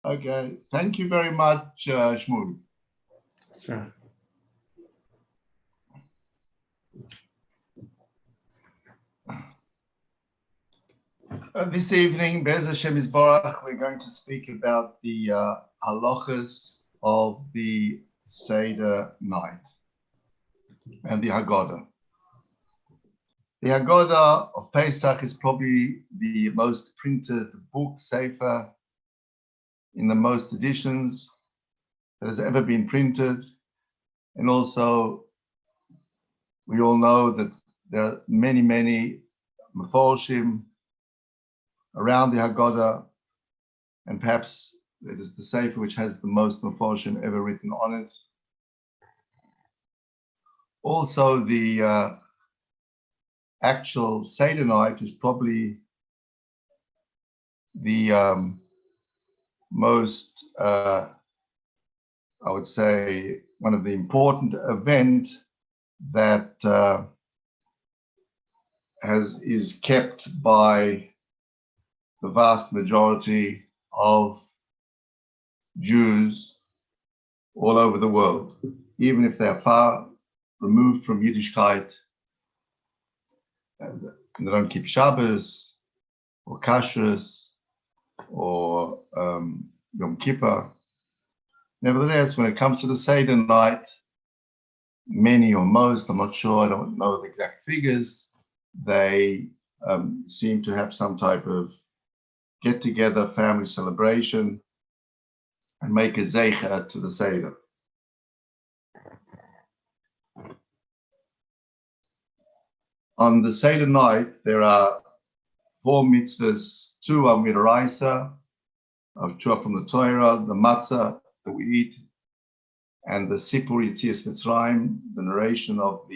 Okay, thank you very much, Shmuel. Sure. This evening, Bez Hashem Yisborach, we're going to speak about the halachas of the Seder night and the Haggadah. The Haggadah of Pesach is probably the most printed book, sefer, in the most editions that has ever been printed. And also, we all know that there are many, many meforshim around the Haggadah, and perhaps it is the sefer which has the most meforshim ever written on it. Also, the actual Seder night is probably the most, I would say, one of the important events that is kept by the vast majority of Jews all over the world, even if they are far removed from Yiddishkeit, and they don't keep Shabbos or Kashrus or Yom Kippur. Nevertheless, when it comes to the Seder night, many or most, I'm not sure, I don't know the exact figures, they seem to have some type of get-together family celebration and make a zeicha to the Seder. On the Seder night, there are 4 mitzvahs, 2 are midoraisa, 2 are from the Torah, the matzah that we eat, and the Sipur Yetzias Mitzrayim, the narration of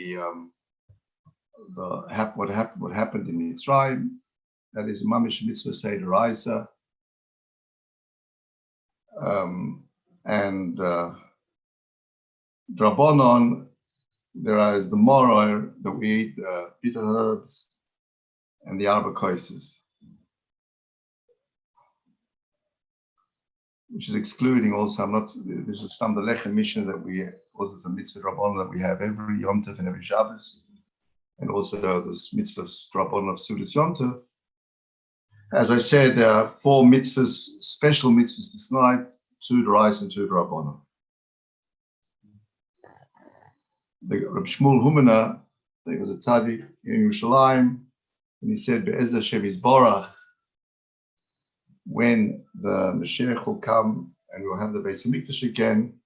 what happened in Mitzrayim. That is mamish mitzvah seidoraisa, and drabonon. There is the moror that we eat, bitter herbs, and the arba koises, which is excluding also. This is some of the lechem mission that we also is a mitzvah drabonon that we have every Yom Tov and every Shabbos, and also this mitzvah drabonon of Sudas Yom Tov. As I said, there are 4 mitzvahs, special mitzvahs this night, 2 d'oraisa and 2 d'rabbanan. The Rav Shmuel Wiener, he was a tzaddik in Yerushalayim, and he said, Be'ez Hashem Yisborach, when the Mashiach will come and we'll have the Beis HaMikdash again,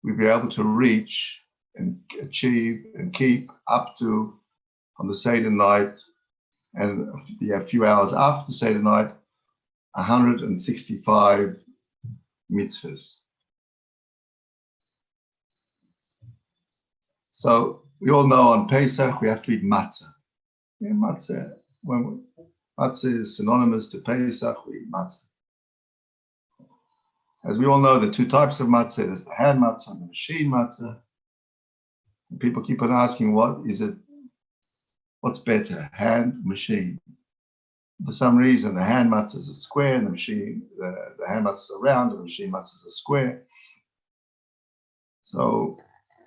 we'll be able to reach and achieve and keep up to, on the Seder night, and a few hours after Seder night, 165 mitzvahs. So we all know on Pesach we have to eat matzah. Yeah, matzah. Matzah is synonymous to Pesach, we eat matzah. As we all know, there are 2 types of matzah. There's the hand matzah and the machine matzah. And people keep on asking, what's better, hand, machine? For some reason, the hand matzah is a square, and the hand matzah is a round, and the machine matzah is a square. So,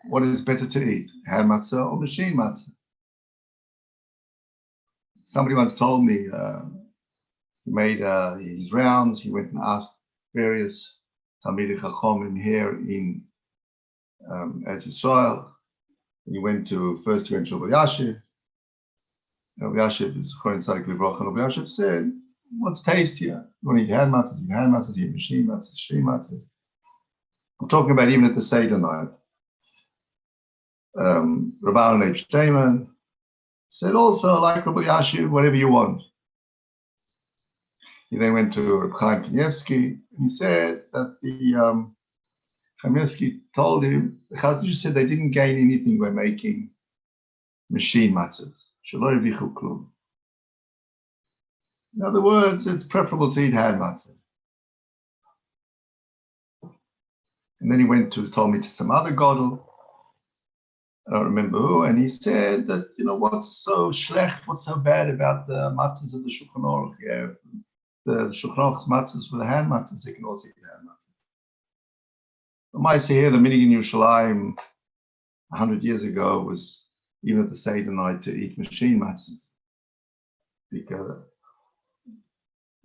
what is better to eat, hand matzah or machine matzah? Somebody once told me he made his rounds. He went and asked various Talmidei Chachomim here in Eretz Yisrael. He went to Rav Yashiv. Rav Yashiv is Chorin Tzadik Livrocha. Rav Yashiv said, "What's tastier? You want to eat hand matzahs, eat hand matzahs, eat machine matzahs, machine matzahs." I'm talking about even at the Seder night. Rav Aaron H. Damon said also, like Rav Yashiv, whatever you want. He then went to Reb Chaim Kanievsky, and he said that the Kanievsky told him, the Chazon said they didn't gain anything by making machine matzahs. Shelo yarvichu klum. In other words, it's preferable to eat hand matzahs. And then he told me to some other gadol, I don't remember who, and he said that, what's so schlecht, what's so bad about the matzahs of the Shulchan Aruch? Yeah, the Shulchan Aruch's matzahs for the hand matzahs, you can also eat hand matzahs. The Maaseh here, the minig in Yerushalayim 100 years ago was even at the Seder night to eat machine matzahs, because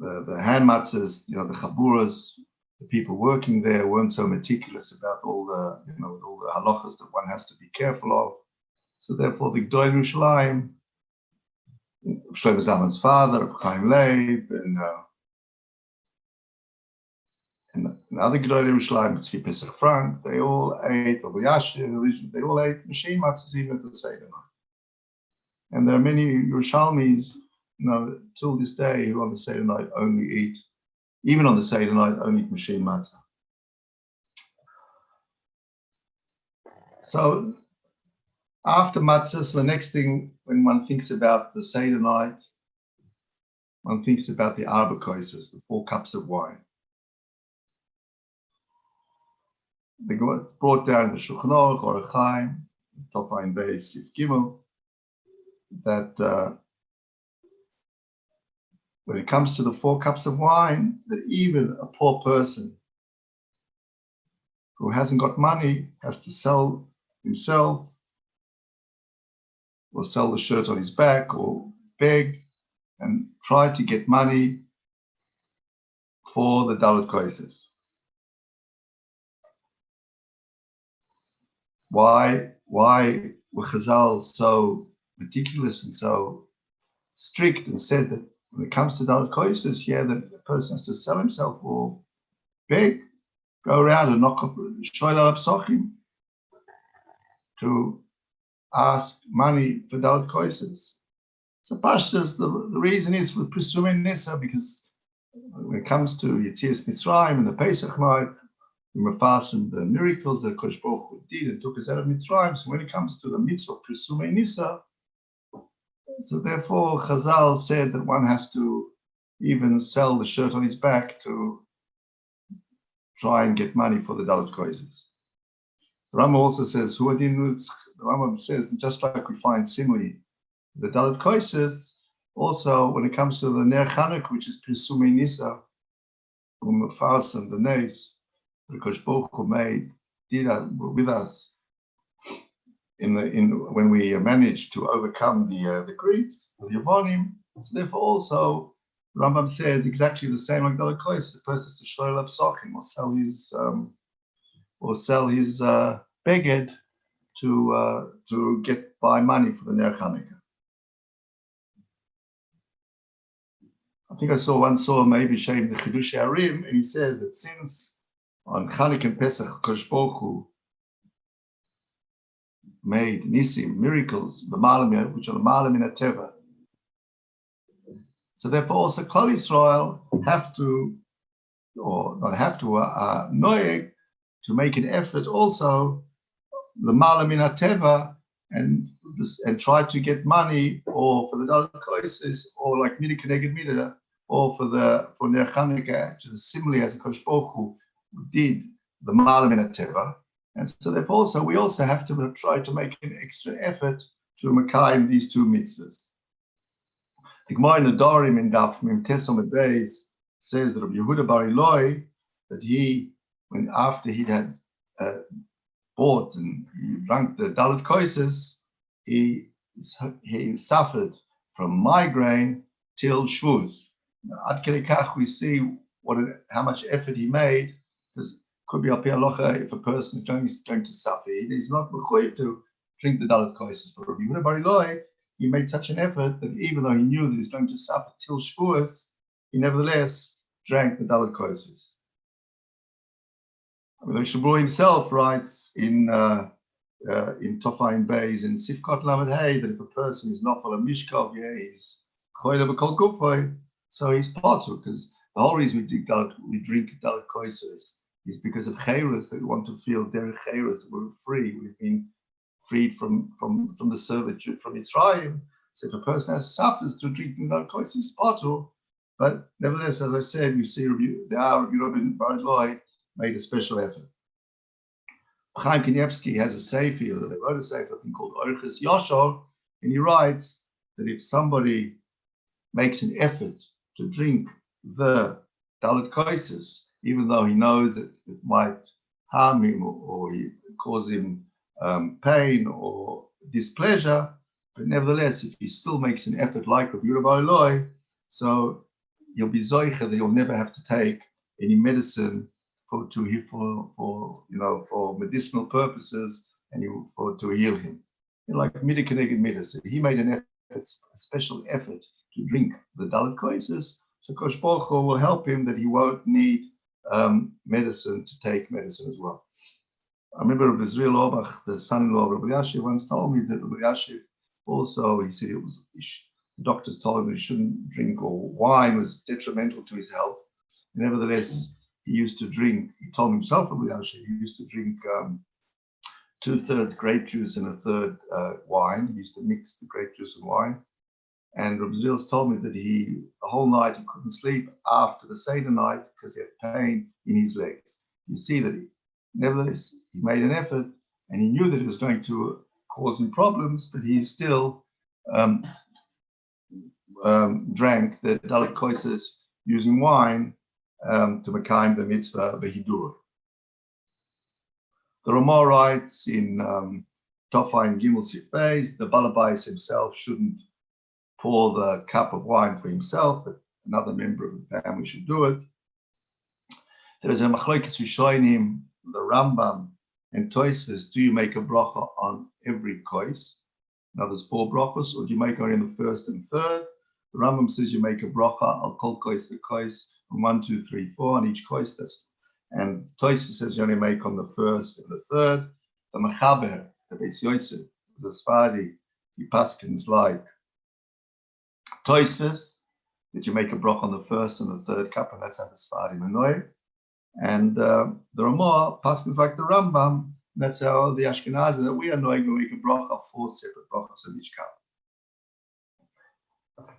the hand matzahs, the chaburas, the people working there weren't so meticulous about all the all the halachas that one has to be careful of. So therefore, the Gdol Yerushalayim, Shlomo Zalman's father, Chaim Leib, and other Gdol Yerushalayim, Tzvi Pesach Frank, they all ate, or Yashir, they all ate machine matzahs even at the Seder night. And there are many Yerushalmis, till this day, who on the Seder night only eat, even on the Seder night, only eat machine matzah. So after matzahs, the next thing, when one thinks about the Seder night, one thinks about the arba koises, the 4 cups of wine. It's brought down in the Shulchan Aruch, or Chaim, Tofayin Beis, Sif Gimel, that when it comes to the 4 cups of wine, that even a poor person who hasn't got money has to sell himself, or sell the shirt on his back, or beg and try to get money for the Dalet Koises. Why were Chazal so meticulous and so strict and said that when it comes to Dalet Koises, that the person has to sell himself or beg, go around and knock up Shoyl al Psochim to ask money for Dalet Koises? So Pashtas, the reason is for Presumei Nisa, because when it comes to Yetzias Mitzrayim and the Pesach night, we mefasim the miracles that Kodesh Baruch Hu did and took us out of Mitzrayim. So when it comes to the mitzvah Presumei Nisa, so therefore Chazal said that one has to even sell the shirt on his back to try and get money for the Dalet Koises. The Rambam also says, the Rambam says, just like we find similarly the Dalet Koises, also when it comes to the Ner Chanukah, which is Presumei Nisa, Umefasim, the Nes, the Kodesh Baruch Hu did with us when we managed to overcome the Greeks, the Yevonim. So therefore also Rambam says exactly the same like Dalet Koises. The person has to show up Psochim or sell his beged to get buy money for the Ner Chanukah. I think I once saw maybe Shem the Chidush Arim, and he says that since on Chanukah and Pesach, Kodesh Baruch Hu made nisim, miracles, which are the malam in a teva. So therefore also Klal Yisrael have to, or not have to, noeg to make an effort also the malam in a teva and try to get money or for the Dalet Koises or like Mida Keneged Mida or for Ner Chanukah, similarly as Kodesh Baruch Hu did the malam in a teva. And so therefore also we also have to try to make an extra effort to makayim these 2 mitzvahs. The Gemara in the Dorim in Daf Mem Tesom Beis says that Rav Yehuda Bar Eloi, that after he had bought and he drank the Dalet Koises, he suffered from migraine till Shavuos. Ad Kedei Kach we see how much effort he made, because could be al pi halacha if a person is going to suffer. He's not mechuyev to drink the Dalet Koises. But Rabbi Yehuda Bar Eloi, he made such an effort that even though he knew that he's going to suffer till Shavuos, he nevertheless drank the Dalet Koises. The Shabru himself writes in Tofayin Beis in Sifkot Lamed Hey that if a person is nofal a mishkov, he's choyle b'kol gufay, so he's potter, because the whole reason we drink Dalet Koises is because of chayros, that we want to feel derech chayros, that we're free. We've been freed from the servitude from Mitzrayim. So if a person suffers through drinking Dalet Koises, he's potter. But nevertheless, as I said, we see Rabbi Bar Eloi made a special effort. Chaim Kanievsky has a sefer, they wrote a sefer called Orches Yashar, and he writes that if somebody makes an effort to drink the Dalit Koises, even though he knows that it might harm him or cause him pain or displeasure, but nevertheless, if he still makes an effort like Rabbi Yehuda bar Eloi, so he'll be zoicha that he'll never have to take any medicine for medicinal purposes and to heal him. Like midah keneged midah. So he made an effort, a special effort to drink the Dalit Koises. So Kosh Baruch Hu will help him that he won't need medicine to take medicine as well. I remember Rabbi Israel Orbach, the son-in-law of Rabbi Yashiv, once told me that Rabbi Yashiv also, he said the doctors told him that he shouldn't drink, or wine was detrimental to his health. Nevertheless, he used to drink, he told himself, Rabbi Yashiv, he used to drink 2/3 grape juice and 1/3 wine. He used to mix the grape juice and wine. And Rabbi Zils told me that the whole night he couldn't sleep after the Seder night because he had pain in his legs. You see that nevertheless, he made an effort and he knew that it was going to cause him problems, but he still drank the Dalit Koises using wine to Mekayim the mitzvah v'hidur. The Ramah writes in Tofa and Gimel Sif Beis, the Balabais himself shouldn't pour the cup of wine for himself, but another member of the family should do it. There is a machlokes rishonim, the Rambam and Tosfos, do you make a bracha on every kois? Now there's 4 brachos, or do you make only on the first and third? The Rambam says you make a bracha al kol kois the kois on 1, 2, 3, 4 on each kois. And Tosfos says you only make on the first and the third. The Mechaber, the Beis Yosef, the Sfadi, he paskins like Tosfos, that you make a bracha on the first and the third cup, and that's how the Sfadi Manoy. And the Ramah paskins like the Rambam. That's how the Ashkenazim that we are knowing we make a bracha, 4 separate brachas on each cup.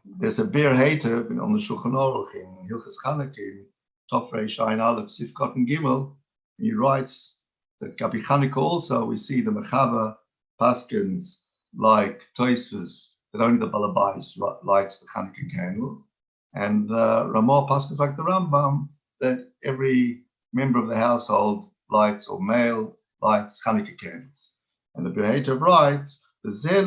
There's a Bir Hater on the Shulchan Aruch in Hilchas Chanukah in Tofrei Shayin Aleph Sifkot and Gimel. He writes that Gabi Chanukah also we see the Mechaber paskins like Tosfos that only the Balabais lights the Chanukah candle, and Ramah paskins like the Rambam that every member of the household lights, or male lights, Chanukah candles. And the Bir Hater writes, this is very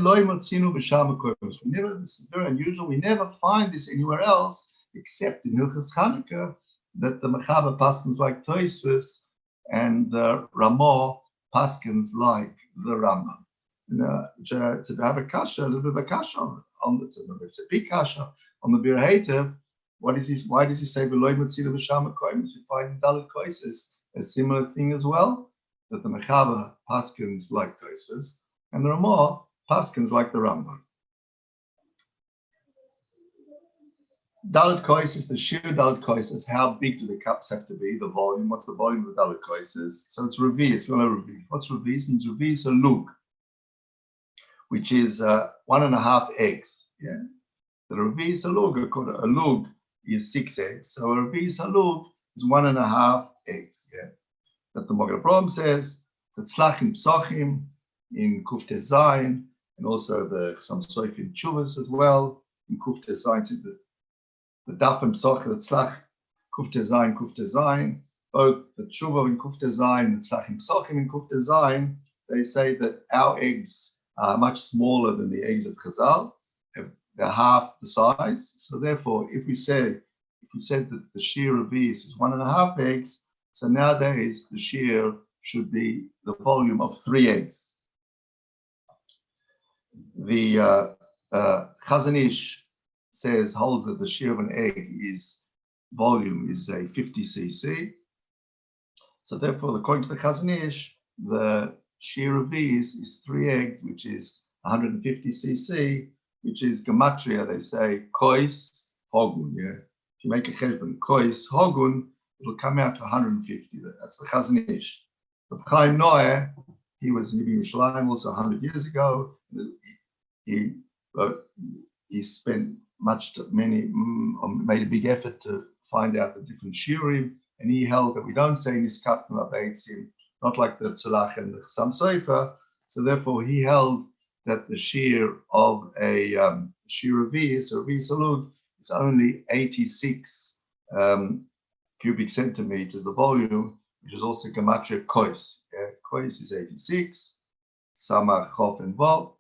unusual. We never find this anywhere else except in Hilchas Chanukah, that the Mechaber paskins like Tosfos and the Ramah paskins like the Rambam. To have a kasha, a little bit of a kasha on the, it's a big kasha on the Bir Hater. What is this? Why does he say V'loi Motzinu B'Shama Koimus? We find in Dalit Koises a similar thing as well, that the Mechaber paskins like Tosfos and the Ramah paskins like the Rambam. Dalit Koises, the sheer Dalit Koises, how big do the cups have to be? The volume, what's the volume of the Dalit Koises? So it's Revi'is, we know Revi'is. What's Revi'is? Means Revi'is a lug, which is 1.5 eggs. Yeah, the Revi'is a lug is 6 eggs, so a Revi'is a lug is 1.5 eggs. Yeah, that the Magen Avraham says that Tzlachim Psochim in Kufte Zayin, and also some Soifim Chuvas as well in Kufte Zayin. The Daf and Psoch, the Tzlach Kufte Zayin, both the Tshuva in Kufte Zayin and Tzlachim Psochim in Kufte Zayin, they say that our eggs are much smaller than the eggs of Chazal. They're half the size. So therefore, if we said that the shear Revi'is is 1.5 eggs, so nowadays the shear should be the volume of 3 eggs. The Chazon Ish holds that the shear of an egg volume is a 50 cc. So therefore, according to the Chazon Ish, the shear Revi'is is 3 eggs, which is 150 cc, which is gematria. They say kois hogun. Yeah, if you make a cheshbon kois hogun, it'll come out to 150. That's the Chazon Ish. The Chaim Noah, he was in Yerushalayim also 100 years ago. He spent made a big effort to find out the different shiurim, and he held that we don't say niskatnu abeitzim, not like the Tzalach and the Chassam Sofer. So therefore, he held that the shear of a shear Revi'is, or Revi'is alug, is only 86 cubic centimeters, the volume, which is also gematria kois. Kois is 86, samach, chof, and vav.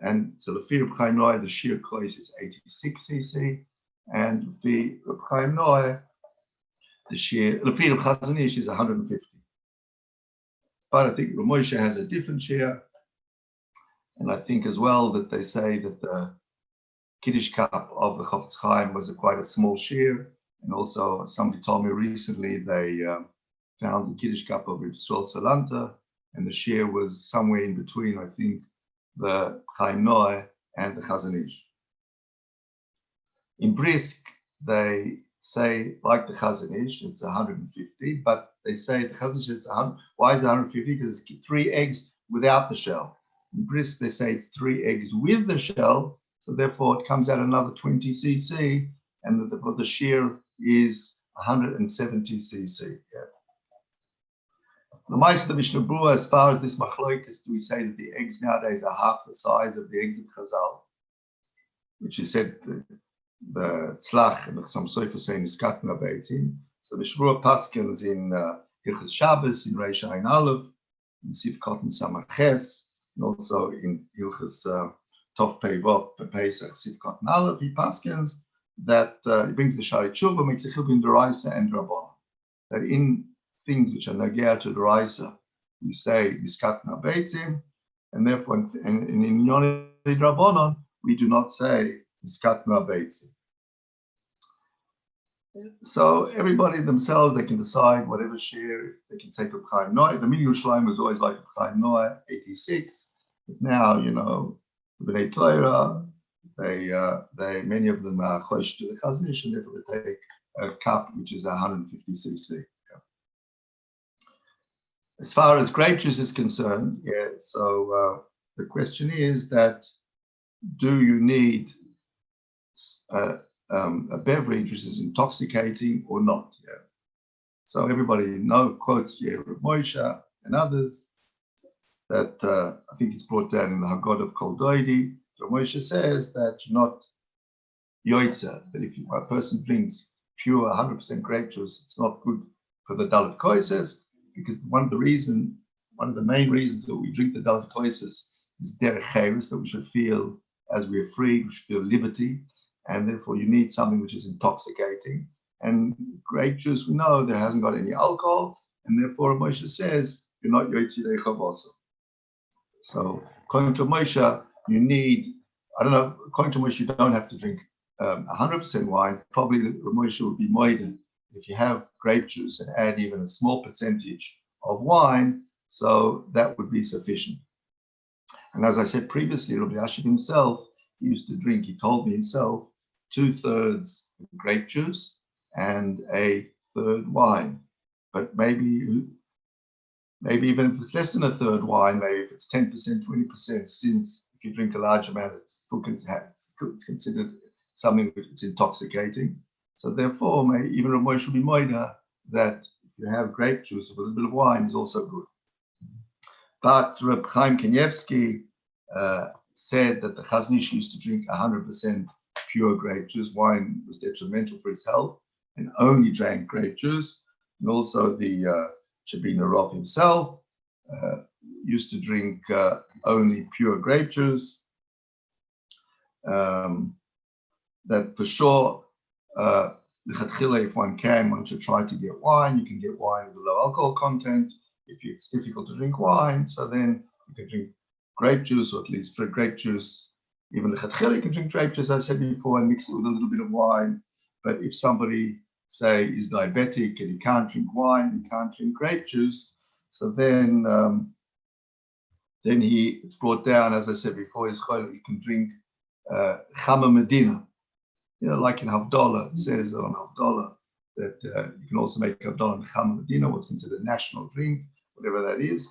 And so the Reb Chaim Noah, the sheer kois is 86 cc, and the Reb Chaim Noah, the Reb Chazon Ish is 150. But I think Rav Moshe has a different shear, and I think as well that they say that the Kiddush cup of the Chofetz Chaim was quite a small shear, and also somebody told me recently they found the Kiddush cup of Reb Yisrael Salanta, and the shear was somewhere in between, I think, the Chaim Noah and the Chazon Ish. In Brisk, they say, like the Chazon Ish, it's 150, but they say the Chazon Ish is 100. Why is it 150? Because it's 3 eggs without the shell. In Brisk, they say it's 3 eggs with the shell, so therefore it comes out another 20 cc, and the shear is 170 cc. Yeah. The Meister of Mishnah Berurah, as far as this machlokas, do we say that the eggs nowadays are half the size of the eggs of Chazal, which is said the tzlach and some soifer saying is katna beitzim. So Mishnah Berurah paskins in Hilchos Shabbos, in Reish Ayin Aleph, in Sivkot and Samaches, and also in Hilchos Tov Pei Vov Pesach Sivkot and Aleph. He paskins that he brings the Shari Tshuva, makes a chiluk in Deraisa and Rabbanan, that in things which are nagea to Deraisa, we say Miskatna Beitzim, and therefore in Yoni Rabbanan, we do not say Miskatna Beitzim. So everybody themselves, they can decide whatever share, they can take Reb Chaim Noah. The Mini Yerushalayim was always like Reb Chaim Noah, 86, but now, you know, the Bnei Torah, they many of them are chosh to the Chazon Ish, and therefore they take a cup which is 150 cc. Yeah. As far as grape juice is concerned, yeah. So the question is that, do you need a beverage which is intoxicating or not? Yeah. So everybody quotes Rav Moshe and others that I think it's brought down in the Haggadah of Kol Doidi. Rav Moshe says that you're not yoitzer, that if a person drinks pure 100% grape juice, it's not good for the Dalet Koises, because one of the main reasons that we drink the Dalet Koises is derech cheres, that we should feel as we are free, we should feel liberty, and therefore you need something which is intoxicating. And grape juice, we know there hasn't got any alcohol, and therefore Moshe says you're not yotzidei chavosa. So according to Moshe, you need, I don't know, according to Moshe, you don't have to drink 100% wine. Probably Moshe would be moiden if you have grape juice and add even a small percentage of wine, so that would be sufficient. And as I said previously, Rabbi Yashib himself, he used to drink, he told me himself, 2/3 grape juice and 1/3 wine. But maybe even if it's less than 1/3 wine, maybe if it's 10%, 20%, since if you drink a large amount, it's considered something that's intoxicating. So therefore, even Rav Moshe should be moida that if you have grape juice with a little bit of wine is also good. But Reb Chaim Kanievsky said that the Chazon Ish used to drink 100% pure grape juice. Wine was detrimental for his health, and only drank grape juice. And also the Shabina Rav himself used to drink only pure grape juice. That for sure, if one should try to get wine. You can get wine with a low alcohol content. If it's difficult to drink wine, so then you can drink grape juice, or at least drink grape juice. Even the you can drink grape juice, as I said before, and mix it with a little bit of wine. But if somebody, say, is diabetic and he can't drink wine, he can't drink grape juice, so then it's brought down, as I said before, he can drink Chama Medina. You know, like in Havdalah, it says on Havdalah that you can also make Havdalah in Chama Medina, what's considered a national drink, whatever that is.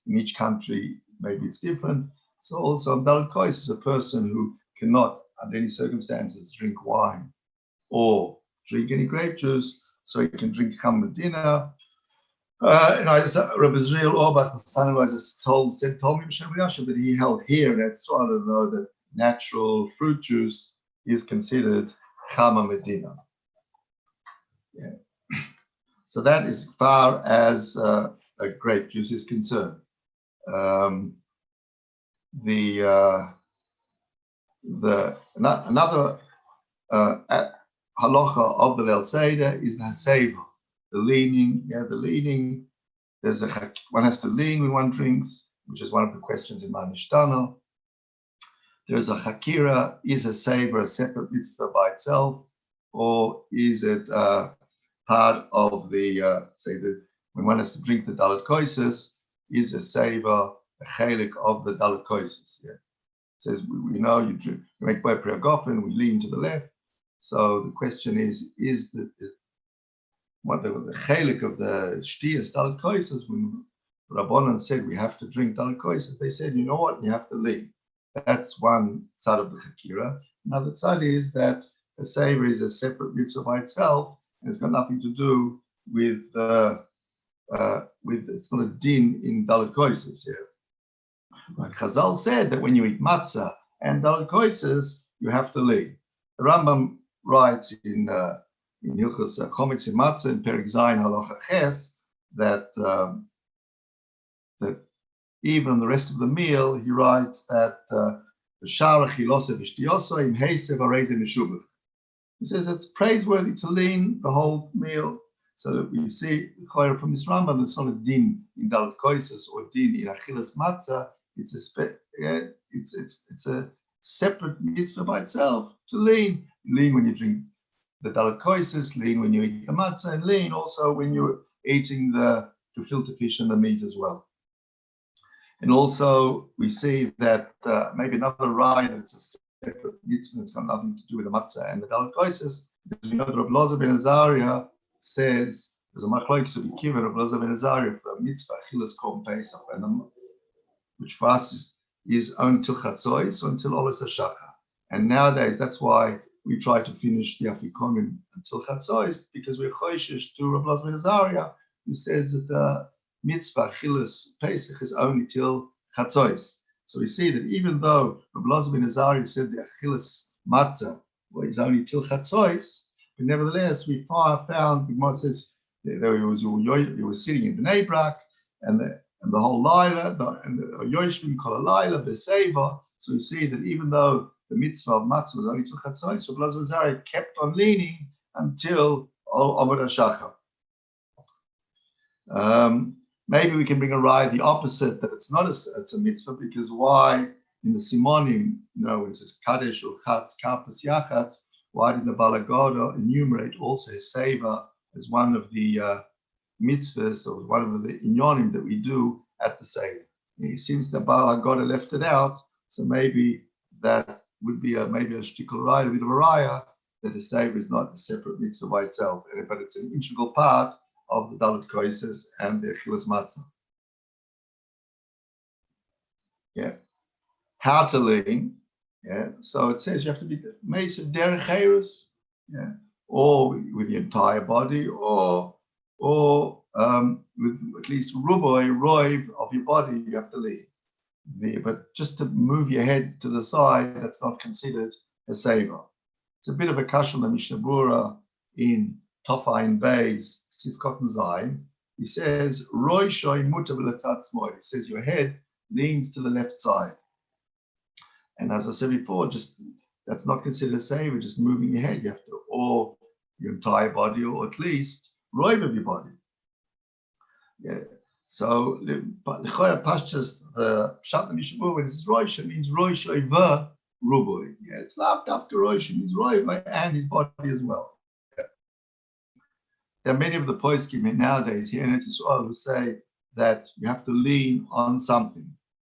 In each country, maybe it's different. So also, Dalet Kois is a person who cannot, under any circumstances, drink wine or drink any grape juice, so he can drink Chama Medina. And Rabbi Israel Orbach, the son who I just told me that he held here, and that's sort of know that natural fruit juice is considered Chama Medina. Yeah. So that is as far as a grape juice is concerned. Another halacha of the Leil Seder is the haseva, the leaning. Yeah, the leaning. One has to lean when one drinks, which is one of the questions in Manishtana. There's a hakira. Is a saver a separate mitzvah by itself, or is it part of the when one has to drink the dalet koises, is a saver a chelik of the dalet koises? Yeah, it says we know you make by priagofen, we lean to the left. So the question is what the chelik of the shtiyas dalet koises? When Rabbanan said we have to drink dalet koises, they said, you know what, you have to lean. That's one side of the Hakira. Another side is that a saver is a separate mitzvah by itself, and it's got nothing to do with it's not a din in Dalet Koises. Yeah. Like Chazal said that when you eat matzah and Dalet Koises, you have to lean. The Rambam writes in Hilchos Chometz in Matzah in Perek Zayin Halacha Ches that even on the rest of the meal, he writes that he says it's praiseworthy to lean the whole meal. So that we see from this Rambam, it's not a din in Dalet Koises or din in Achilas Matzah. It's a separate mitzvah by itself to lean. Lean when you drink the Dalet Koises, lean when you eat the matzah, and lean also when you're eating the gefilte fish and the meat as well. And also, we see that maybe another raya that's a separate mitzvah, it's got nothing to do with the matzah and the dalet koises, because we know that Rav Loza ben Azariah says, there's a machlokes of Akiva, Rav Loza ben Azariah, for a mitzvah, Achilas Korban Pesach, which for us is only till Chatzois or until Olas HaShachar. And nowadays, that's why we try to finish the Afikonim until Chatzois, because we're choishish to Rav Loza ben Azariah, who says that the mitzvah Achilas Pesach is only till Chatzois. So we see that even though Rav Loza ben Azariah said the Achilas Matzah is only till Chatzois, but nevertheless we found, the Gemara says, he was sitting in Bnei Brak, and the whole Laila, and the Yoshvim Kol Laila, Beseva. So we see that even though the mitzvah of Matzah was only till Chatzois, Rav Loza ben Azariah kept on leaning until Avodah Shachar. Maybe we can bring a raya the opposite, that it's not it's a mitzvah, because why in the Simonim, when it says Kadesh or Chatz, Kappas, Yachatz, why did the Balagoda enumerate also Seva as one of the mitzvahs or one of the inyonim that we do at the Seder? Since the Balagoda left it out, so maybe that would be maybe a shtikul raya, a bit of a raya, that a Seva is not a separate mitzvah by itself, but it's an integral part of the Dalet Koises and the Achilas Matzah. Yeah. How to lean. Yeah. So it says you have to be Meisiv Derech Cherus, yeah, or with the entire body, or with at least Ruboy, Roiv of your body, you have to lean. But just to move your head to the side, that's not considered a saver. It's a bit of a kashal and Mishnah Berurah in Tofayin Beis, Sivkot Zayin. He says, Roy Shoy Muta V'Letat. He says your head leans to the left side. And as I said before, that's not considered a saver, just moving your head. You have to, or your entire body, or at least Roy of your body. Yeah. So the Pashtas, the Pshat Mishnah Berurah, when it says Roy Shoy, means Roy Shoy V'Ruboy. Yeah, it's laughed after Roy Shoy means Roy and his body as well. There are many of the poskim nowadays here in Israel who say that you have to lean on something.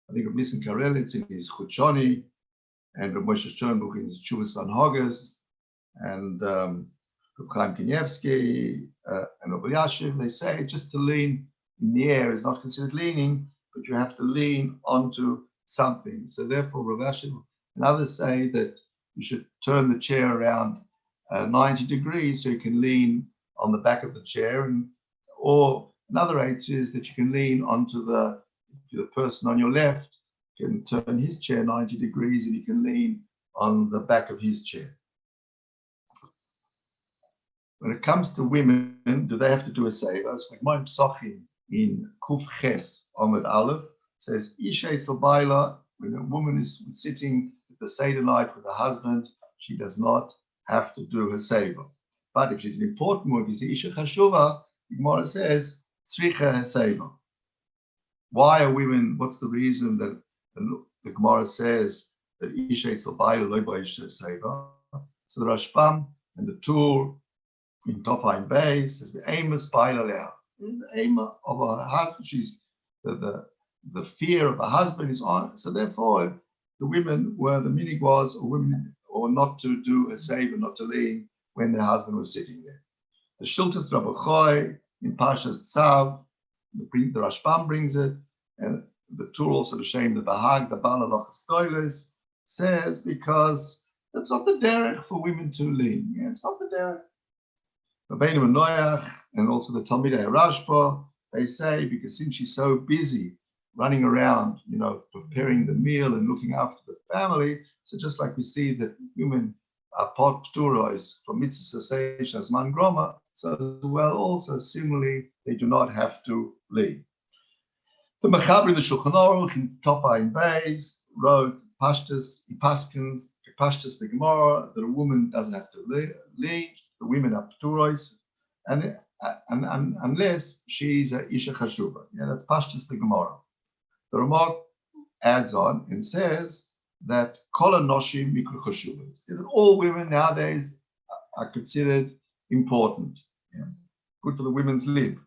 I think of Nissen Karelitz in his Chuchoni, and of Moshe Sternbuch in his Chuvas Van Hoggers, and of Chaim Kanievsky and of Yashiv. They say just to lean in the air is not considered leaning, but you have to lean onto something. So therefore, Rav Yashiv and others say that you should turn the chair around 90 degrees so you can lean on the back of the chair, or another answer is that you can lean onto the person on your left can turn his chair 90 degrees and you can lean on the back of his chair. when it comes to women, do they have to do a seva? It's like my Psachim in Kuf Ches Omid Aleph says, Isha Baila, when a woman is sitting at the Seder night with her husband, she does not have to do her seva. But if she's an important one, if she's Isha Chashuva, the Gemara says, Tzricha Seva. Why are women, what's the reason that the Gemara says that Isha Baila Lo Isha Seva? So the Rashbam and the Tur in Tofaim Beis says, Amos Baila Leha. The aim of her husband, she's the fear of a husband is on. So therefore, the women were the minig was, or not to do a seva, not to lean when their husband was sitting there. The Shiltas Rabbi Choy in Pashas Tzav, the Rashbam brings it, and the Tur also the shame the Bahag, the Bala Lochas Toiles, says because that's not the derech for women to lean. Yeah, it's not the derech. Rabbeinu and Noach, and also the Talmidei Rashba, they say because since she's so busy running around, preparing the meal and looking after the family, so just like we see that women are pot pturos from mitzvah seish as man groma, so as well also similarly they do not have to leave. The Mechaber in the Shulchan Aruch in Tofaim Beis wrote Pashtus, Pashtus the Gemara that a woman doesn't have to leave. The women are pturos, and unless she's a isha chashuva. Yeah, that's Pashtus the Gemara. The Ramah adds on and says that kol hanoshim mikra chashuvas. That all women nowadays are considered important. Yeah, good for the women's lib.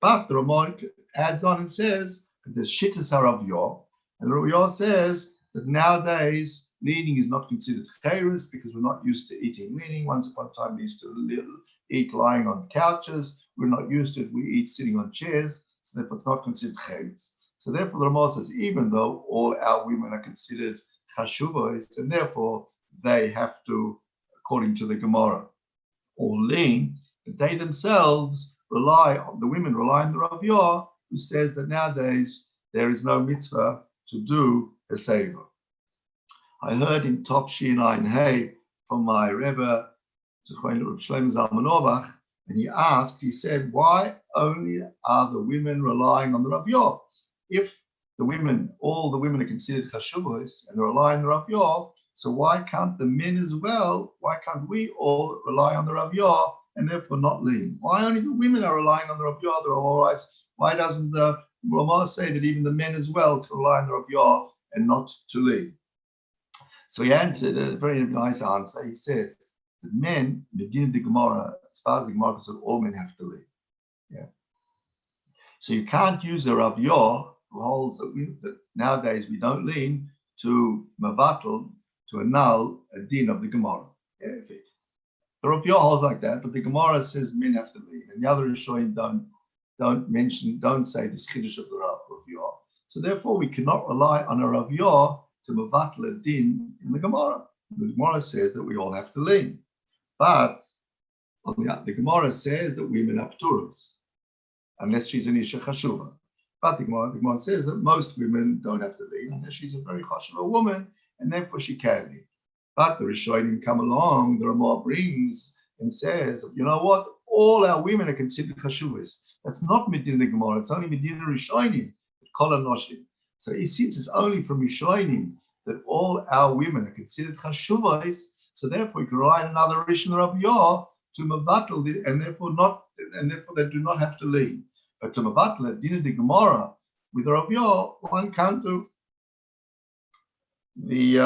But the Ramah adds on and says that there's shittas Rav Yonason, and Rav Yonason says that nowadays leaning is not considered chayris because we're not used to eating leaning. Once upon a time, we used to eat lying on couches. We're not used to it. We eat sitting on chairs. So therefore, it's not considered chayris. So therefore, the Ramah says, even though all our women are considered chashuvos, and therefore they have to, according to the Gemara, or lean, but they themselves the women rely on the Rav Yonason, who says that nowadays there is no mitzvah to do a seva. I heard in Top Shin Hey from my Rebbe, Shlomo Zalman Auerbach, and he said, why only are the women relying on the Rav Yonason? If all the women are considered chashuvos and rely on the Rav Yonason, so why can't the men as well? Why can't we all rely on the Rav Yonason and therefore not lean? Why only the women are relying on the Rav Yonason? They're all right. Why doesn't the Ramah say that even the men as well to rely on the Rav Yonason and not to lean? So he answered a very nice answer. He says that men, Medina de Gemara, as far as the Gemara says, all men have to lean. Yeah. So you can't use the Rav Yonason who holds that nowadays we don't lean to mavatl, to annul a din of the Gemara. Yeah, the Rav Yonason holds like that, but the Gemara says men have to lean, and the other Rishonim don't say this chiddush of the Rav Yonason. So therefore, we cannot rely on a Rav Yonason to mavatl a din in the Gemara. The Gemara says that we all have to lean, but the Gemara says that women are pturos, unless she's an isha chashuva. But the Gemara says that most women don't have to lean unless she's a very chashuva woman, and therefore she can lean. But the Rishonim come along, the Ramah brings and says, you know what? All our women are considered chashuvas. That's not Medina Gemara. It's only Medina Rishonim, kol hanoshim. So since it's only from Rishonim that all our women are considered chashuvas, so therefore we can rely on another Rishon Rav Yonason to mavatl, and therefore they do not have to lean. But to mavatl Dina de Gemara with Rav Yonason, one can't do. The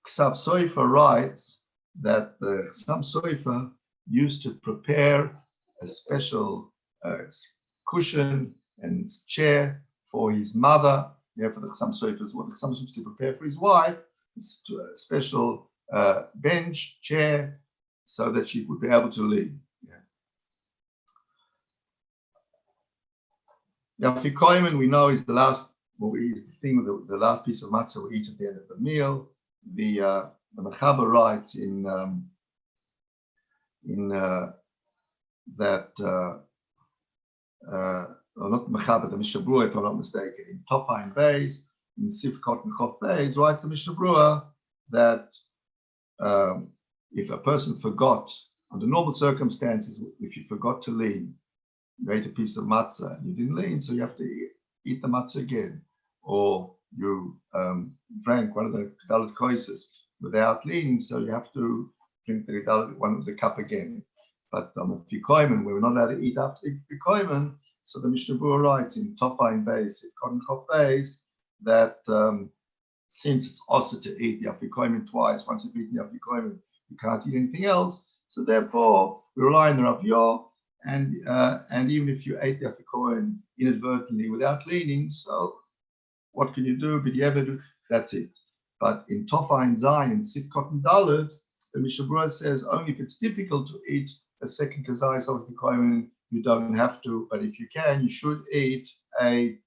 Ksav Sofer writes that the Ksav Sofer used to prepare a special cushion and chair for his mother. Therefore, the Ksav Sofer is what the Ksav Sofer used to prepare for his wife, a special bench, chair, so that she would be able to lean. Yafi Koyman, we know, is the last. Is the thing with the last piece of matzah we eat at the end of the meal. The Mechaber writes in that or not Mechaber, the Mishnah Berurah, if I'm not mistaken, in Tofaim Beis, in Sifkot and Chof Beis, writes the Mishnah Berurah that if a person forgot under normal circumstances, if you forgot to lean, you ate a piece of matzah and you didn't lean, so you have to eat the matzah again, or you drank one of the gedalit koises without leaning, so you have to drink the gedalit, one of the cup again. But Fikoimen, we're not allowed to eat after Fikoimen, so the Mishnah Berurah writes in Tofain Beis, in Cotton Chof Beis, that since it's also to eat the Afikoimen twice, once you've eaten the Afikoimen, you can't eat anything else. So therefore, we rely on the Rav Yonason, and even if you ate the Afikoimen inadvertently without leaning, so what can you do? But you ever do? That's it. But in Tofain Zayin, Sit Cotton Dalet, the Mishnah Berurah says only if it's difficult to eat a second kazayis of Afikoimen, you don't have to. But if you can, you should eat a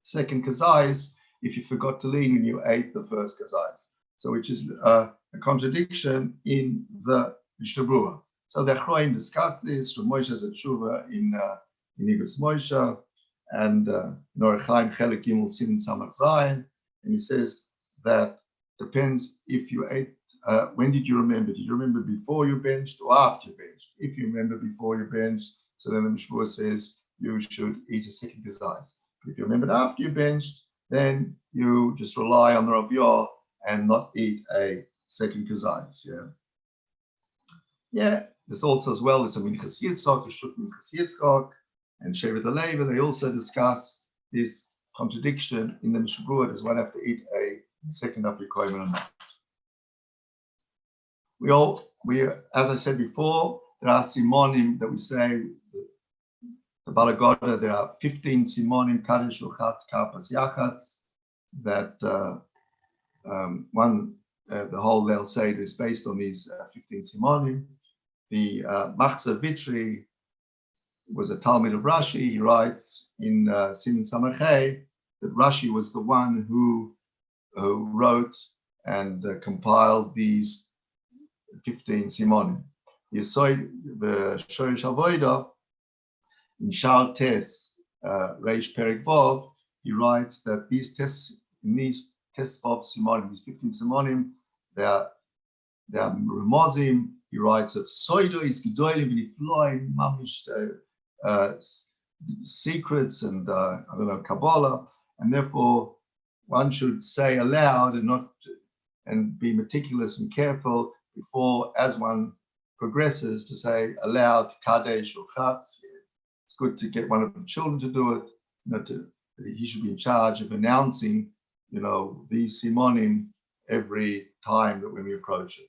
second kazayis if you forgot to lean when you ate the first kazayis. So which is a contradiction in the Mishnah Berurah. So the Achroim discussed this. Rav Moshe has a tshuva in Igus Moshe, and Norach Chaim Chelik Gimel Siman Samach Zayin, and he says that depends if you ate. When did you remember? Did you remember before you benched or after you benched? If you remember before you benched, so then the Mishnah Berurah says you should eat a second kazayis. If you remembered after you benched, then you just rely on the Rav Yonason and not eat a second kazayis. Yeah. This also as well is a Minchas Yitzchak, a Shut Minchas Yitzchak, and Shevet HaLevi. They also discuss this contradiction in the Mishnah Berurah. Does one have to eat a second Afikoimen or not? We, as I said before, there are simonim that we say, the Balagoda, there are 15 simonim, Kaddish, Luchatz, Karpas, Yachatz, that the whole Leil Seder is based on these 15 simonim. The Machzor Vitri was a Talmud of Rashi. He writes in Siman Samachay that Rashi was the one who wrote and compiled these 15 simonim. Yesoid the Shoresh Avodah in Shal Tes Reish Perek Vov, he writes that these tests, in these test of simonim, these 15 simonim, they are remozim. He writes of Soido is Gedolim v'Nifloim Mamish secrets and I don't know, Kabbalah, and therefore one should say aloud and be meticulous and careful before, as one progresses, to say aloud Kadesh or Chatz. It's good to get one of the children to do it. He should be in charge of announcing, these simonim every time that when we approach it.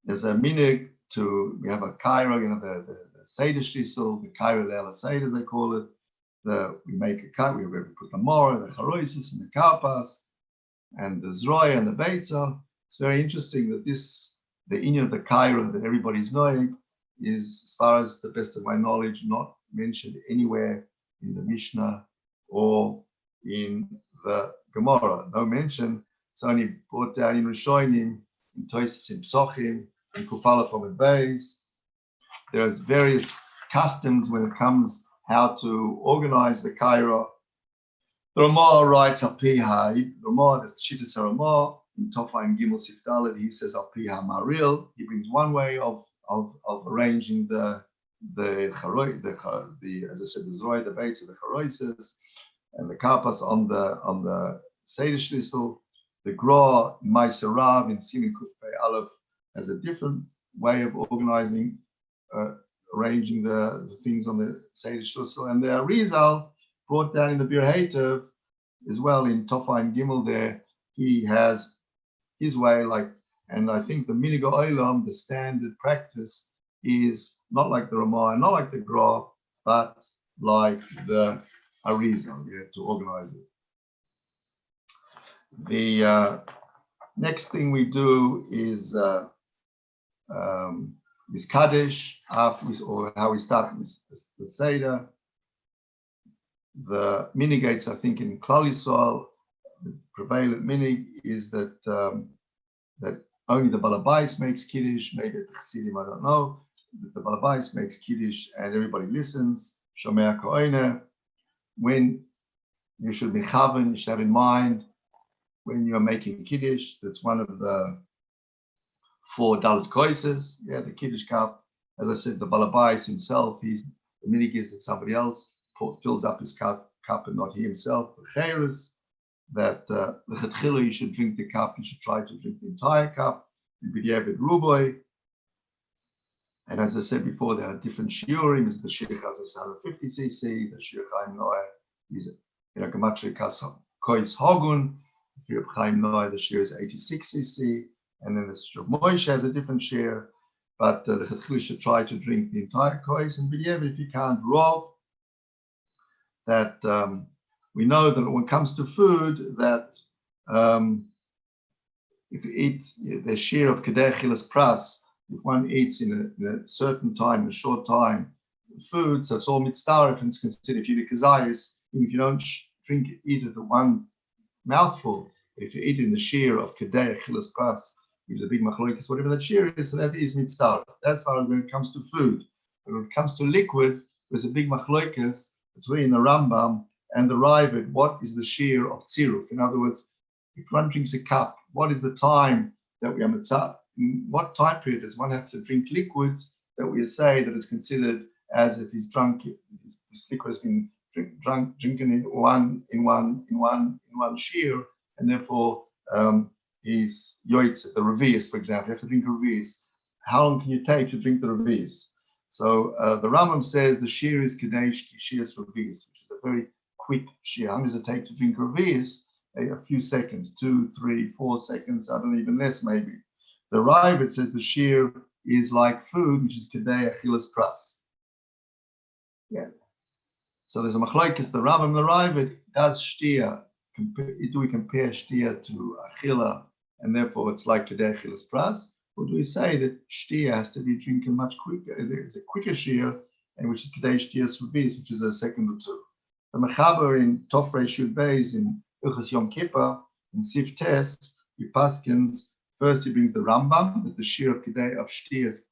There's a minig we have a kairo, the Seder Shtisel, the kairo Leila Seder, they call it. We make a kairo, we put the mora, the charoisis, and the karpas, and the zroya and the beitza. It's very interesting that the inyan of the kairo that everybody's knowing is, as far as the best of my knowledge, not mentioned anywhere in the Mishnah or in the Gemara. No mention. It's only brought down in Rishonim, in Tosis, in Psochim, in Kufala from the Beis. There's various customs when it comes how to organize the Kaira. The Ramah writes Alpiha. The Ramah, the Shittas HaRamah, in Tofaim Gimel Sif Dalet, he says Alpiha Maril. He brings one way of arranging the as I said, the Zroy, the Beitz, the Charoises, and the Karpas on the Seder Shlisel. The Gra Meiser Rav in Siman Kuf Pei Aleph has a different way of organizing, arranging the things on the Seder Shlisel. And the Arizal, brought down in the Bir Hatev as well in Tofaim Gimel there, he has his way, and I think the Minig Olam, the standard practice, is not like the Ramah, not like the Gra, but like the Arizal, to organize it. The next thing we do is Kaddish, or how we start with the Seder. The minigates, I think, in Klal Yisrael, the prevalent minig is that that only the Balabais makes Kiddush, maybe at the Chassidim, I don't know, that the Balabais makes Kiddush and everybody listens, Shomea Ko'ene. When you should be chaven, you should have in mind, when you're making Kiddush, that's one of the 4 dalit koises. Yeah, the Kiddush cup, as I said, the Balabais himself, the minig is that somebody else fills up his cup and not he himself. The Cheres, that the Chetchila, you should drink the cup, you should try to drink the entire cup. The B'diavad Ruboy. And as I said before, there are different shiurim. The Shir Chaz is 150 cc. The Shir Chaim Noah is, Gematria Kois Hogun. The Shir Chaim Noah, the Shir is 86 cc. And then the Shir Moshe has a different shir. But the Chetchila should try to drink the entire Kois. And B'diavad, if you can't, Rov, that we know that when it comes to food, that if you eat the share of Kedei Achilas Pras, if one eats in a certain time, a short time, food, so it's all mitzvah, and it's considered if you eat a kazayis, even if you don't eat it at one mouthful, if you eat in the share of Kedei Achilas Pras, which is a big machloekes, whatever that share is, so that is mitzvah. That's how when it comes to food. But when it comes to liquid, there's a big machloekes between the Rambam and the Ravid. What is the share of tziruf? In other words, if one drinks a cup, what is the time that we are mitzvah? In what time period does one have to drink liquids that we say that is considered as if he's drunk? This liquid has been drinking in one shear, and therefore he's yoitz the revius, for example. You have to drink a revius. How long can you take to drink the revius? So the Rambam says the shear is kadesh kishias revius, which is a very quick shear. How long does it take to drink revius? A few seconds, 2, 3, 4 seconds, I don't know, even less maybe. The Ravid says the shear is like food, which is Kedei Achilas Pras. Yeah. So there's a machlokes, the Rambam, the Ravid, does shtia. Do we compare shtia to Achila, and therefore it's like Kedei Achilas Pras? Or do we say that shtia has to be drinking much quicker? It's a quicker shear, and which is Kedei Shtias Revis, which is a second or two. The Mechaber in Tofrei Shud Beis in Ilchas Yom Kippur, in Sif Tes, he paskins, first he brings the Rambam, that the shir of Kedei of Shtias,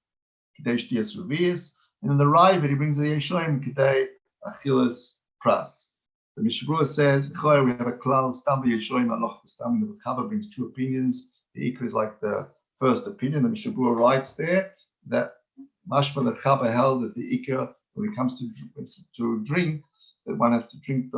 Kedei Shtias Revius, and then the Ravid, he brings the Yeshoim Kedei Achilas Pras. The Mishabura says, we have a klal, Stam Yeshoim Aloch Stam, the Mechaber brings two opinions. The Ikra is like the first opinion. The Mishabura writes there that Mashma the Chaber held that the Ikra, when it comes to drink, that one has to drink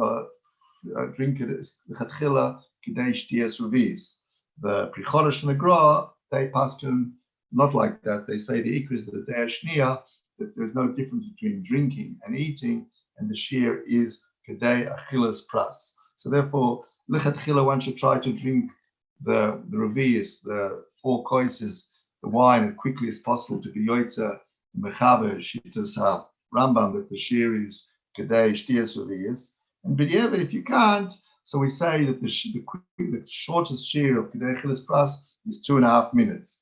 it as Chetchila Kedei Shtias Revius. The Prichodesh and the Gra, they pass him not like that. They say the Ikra is the Dei Shnia, that there's no difference between drinking and eating, and the shear is Kedei Achilas Pras. So therefore, Lechatchila, one should try to drink the Revius, the 4 koises, the wine as quickly as possible to be Yoitza, Mechaber, Shittas Rambam, that the shear is Kedei Shtias Revius. And B'diavad, if you can't, so we say that the shortest shear of Kedei Achilas Pras is 2.5 minutes.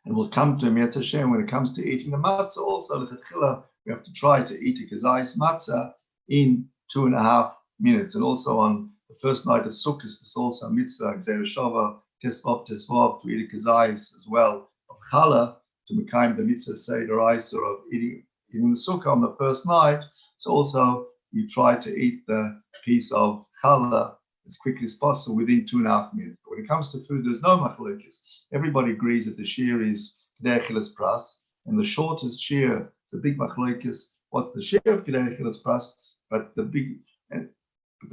And we'll come to Yetz Hashem when it comes to eating the matzah. Also, Lechatchila, we have to try to eat a kazayis matzah in 2.5 minutes. And also on the first night of Sukkot, there's also a mitzvah, Gzeir Shava, Tesvav, to eat a kazayis as well of challah, to mekayim the mitzvah Seder Iser of eating the sukkah on the first night. So also you try to eat the piece of challah as quickly as possible within 2.5 minutes. But when it comes to food, there's no machlokes. Everybody agrees that the shear is Kedei Achilas Pras, and the shortest shear, the big machlokes, what's the shear of Kedei Achilas Pras? But the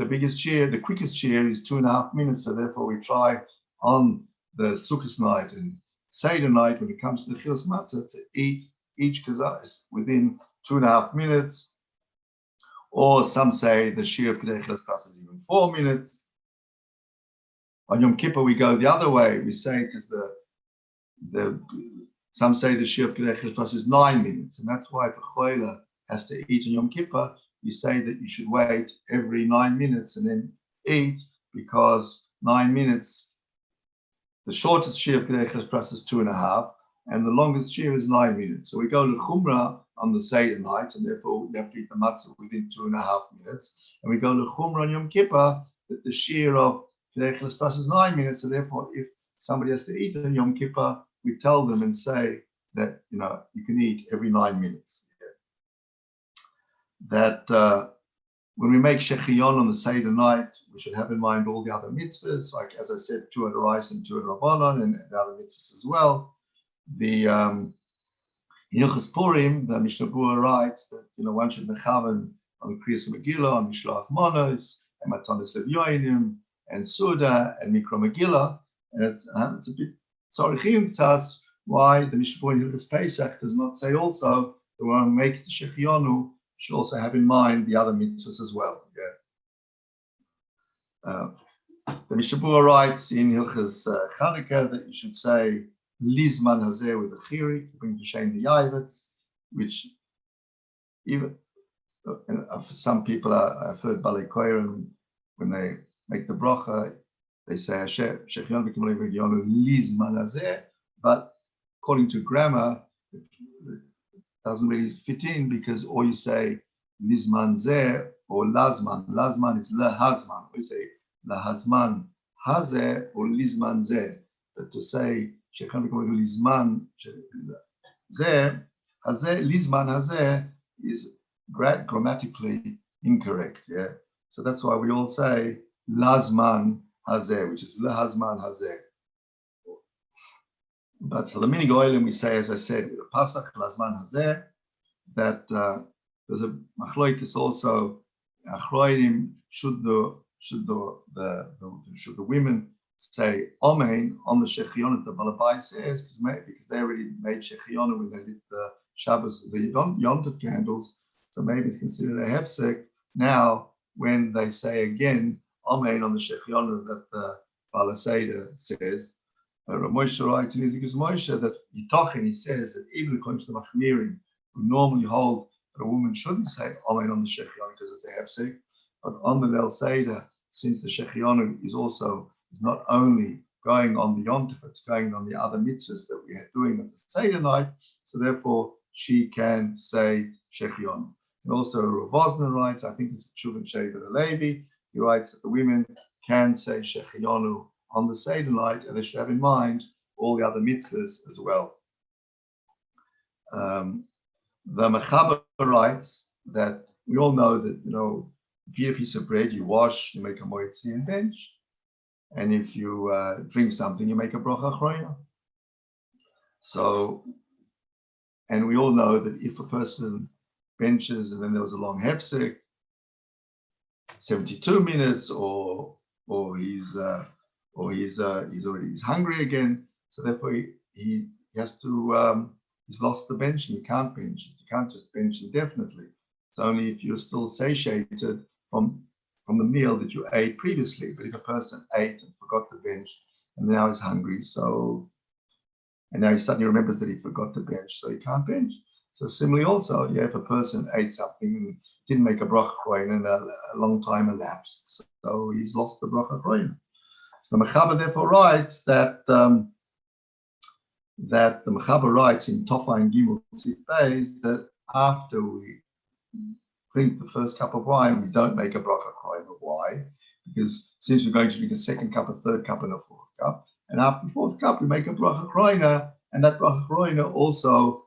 biggest shear, the quickest shear is 2.5 minutes. So therefore, we try on the Sukkot night and Seder night, when it comes to the Chilas Matzah, to eat each kazayis within 2.5 minutes. Or some say the shear of Kedei Achilas Pras is even 4 minutes. On Yom Kippur, we go the other way. We say, because some say the shear of Kedei Achilas Pras is 9 minutes, and that's why if a choila has to eat on Yom Kippur, you say that you should wait every 9 minutes and then eat, because 9 minutes, the shortest shear of Kedei Achilas Pras is 2.5, and the longest shear is 9 minutes. So we go to Chumrah on the Seder night, and therefore we have to eat the matzah within 2.5 minutes. And we go to Chumrah on Yom Kippur, that the shear of Kedei Achilas Pras is 9 minutes. So therefore, if somebody has to eat on Yom Kippur, we tell them and say that, you can eat every 9 minutes. That when we make Shechion on the Seder night, we should have in mind all the other mitzvahs, like, as I said, 2 Adorais and 2 Rabbanon, and the other mitzvahs as well. The in Hilchos Purim, the Mishnah Berurah writes that one should mechaven on the Kriyas Megillah, on Mishloach Monos, and Matanos Levyonim, and Suda, and Mikra Megillah, and it's a bit tzarichim to us why the Mishnah Berurah in Hilchos Pesach does not say also the one who makes the Shechionu should also have in mind the other mitzvahs as well. The Mishnah Berurah writes in Hilchos Chanukah that you should say Lizman Hazeh with a chirik, bring to shame the Yavitz, which even for some people I've heard Balei Koyrim, when they make the bracha, they say Shechionu B'Kimolei Lizman Hazeh, but according to grammar, it doesn't really fit in because or you say Lizman Zeh or Lazman. Lazman is Lahazman. We say Lahazman Hazeh or Lizman Zeh. But to say Shechionu B'Kimolei Lizman Zeh, Lizman Hazeh is grammatically incorrect. Yeah. So that's why we all say Lazman Hazeh, which is Lahazman Hazeh. But so the minig oilim we say, as I said, with the Pasach Lazman Hazeh, that there's a machloikis also. Achroidim should the women say Amen on the Shechionu the Balabai says because they already made Shechionu when they lit the Shabbos the Yom Tov candles, so maybe it's considered a hefsek. Now when they say again Amen on the Shechionu that the Balaseda says. Rav Moshe writes in his Moshe that Yitochen, he says that even according to the Machmirim, who normally hold that a woman shouldn't say Amen on the Shechionu because it's a hefsek, but on the Leil Seder, since the Shechionu is not only going on the Yom Tov, it's going on the other mitzvahs that we are doing at the Seder night, so therefore she can say Shechionu. And also Rav Osner writes, I think it's Chuvin Shevet Alevi, he writes that the women can say Shechionu on the Seder night, and they should have in mind all the other mitzvahs as well. The Mechaber writes that we all know that, if you eat a piece of bread, you wash, you make a moitzi and bench. And if you drink something, you make a bracha achrona. So, and we all know that if a person benches and then there was a long hefsek, 72 minutes, or he's hungry again, so therefore he has to he's lost the bench and you can't bench. You can't just bench indefinitely. It's only if you're still satiated from the meal that you ate previously. But if a person ate and forgot to bench and now he's hungry, and now he suddenly remembers that he forgot to bench, so he can't bench. So similarly also, if a person ate something and didn't make a bracha achrona and a long time elapsed, so he's lost the bracha achrona. So the Mechaber therefore writes that the Mechaber writes in Tofa and Gimel Sif Beis that after we drink the first cup of wine, we don't make a bracha achrona. Why? Because since we're going to drink a second cup, a third cup, and a fourth cup, and after the fourth cup we make a bracha achrona, and that bracha achrona also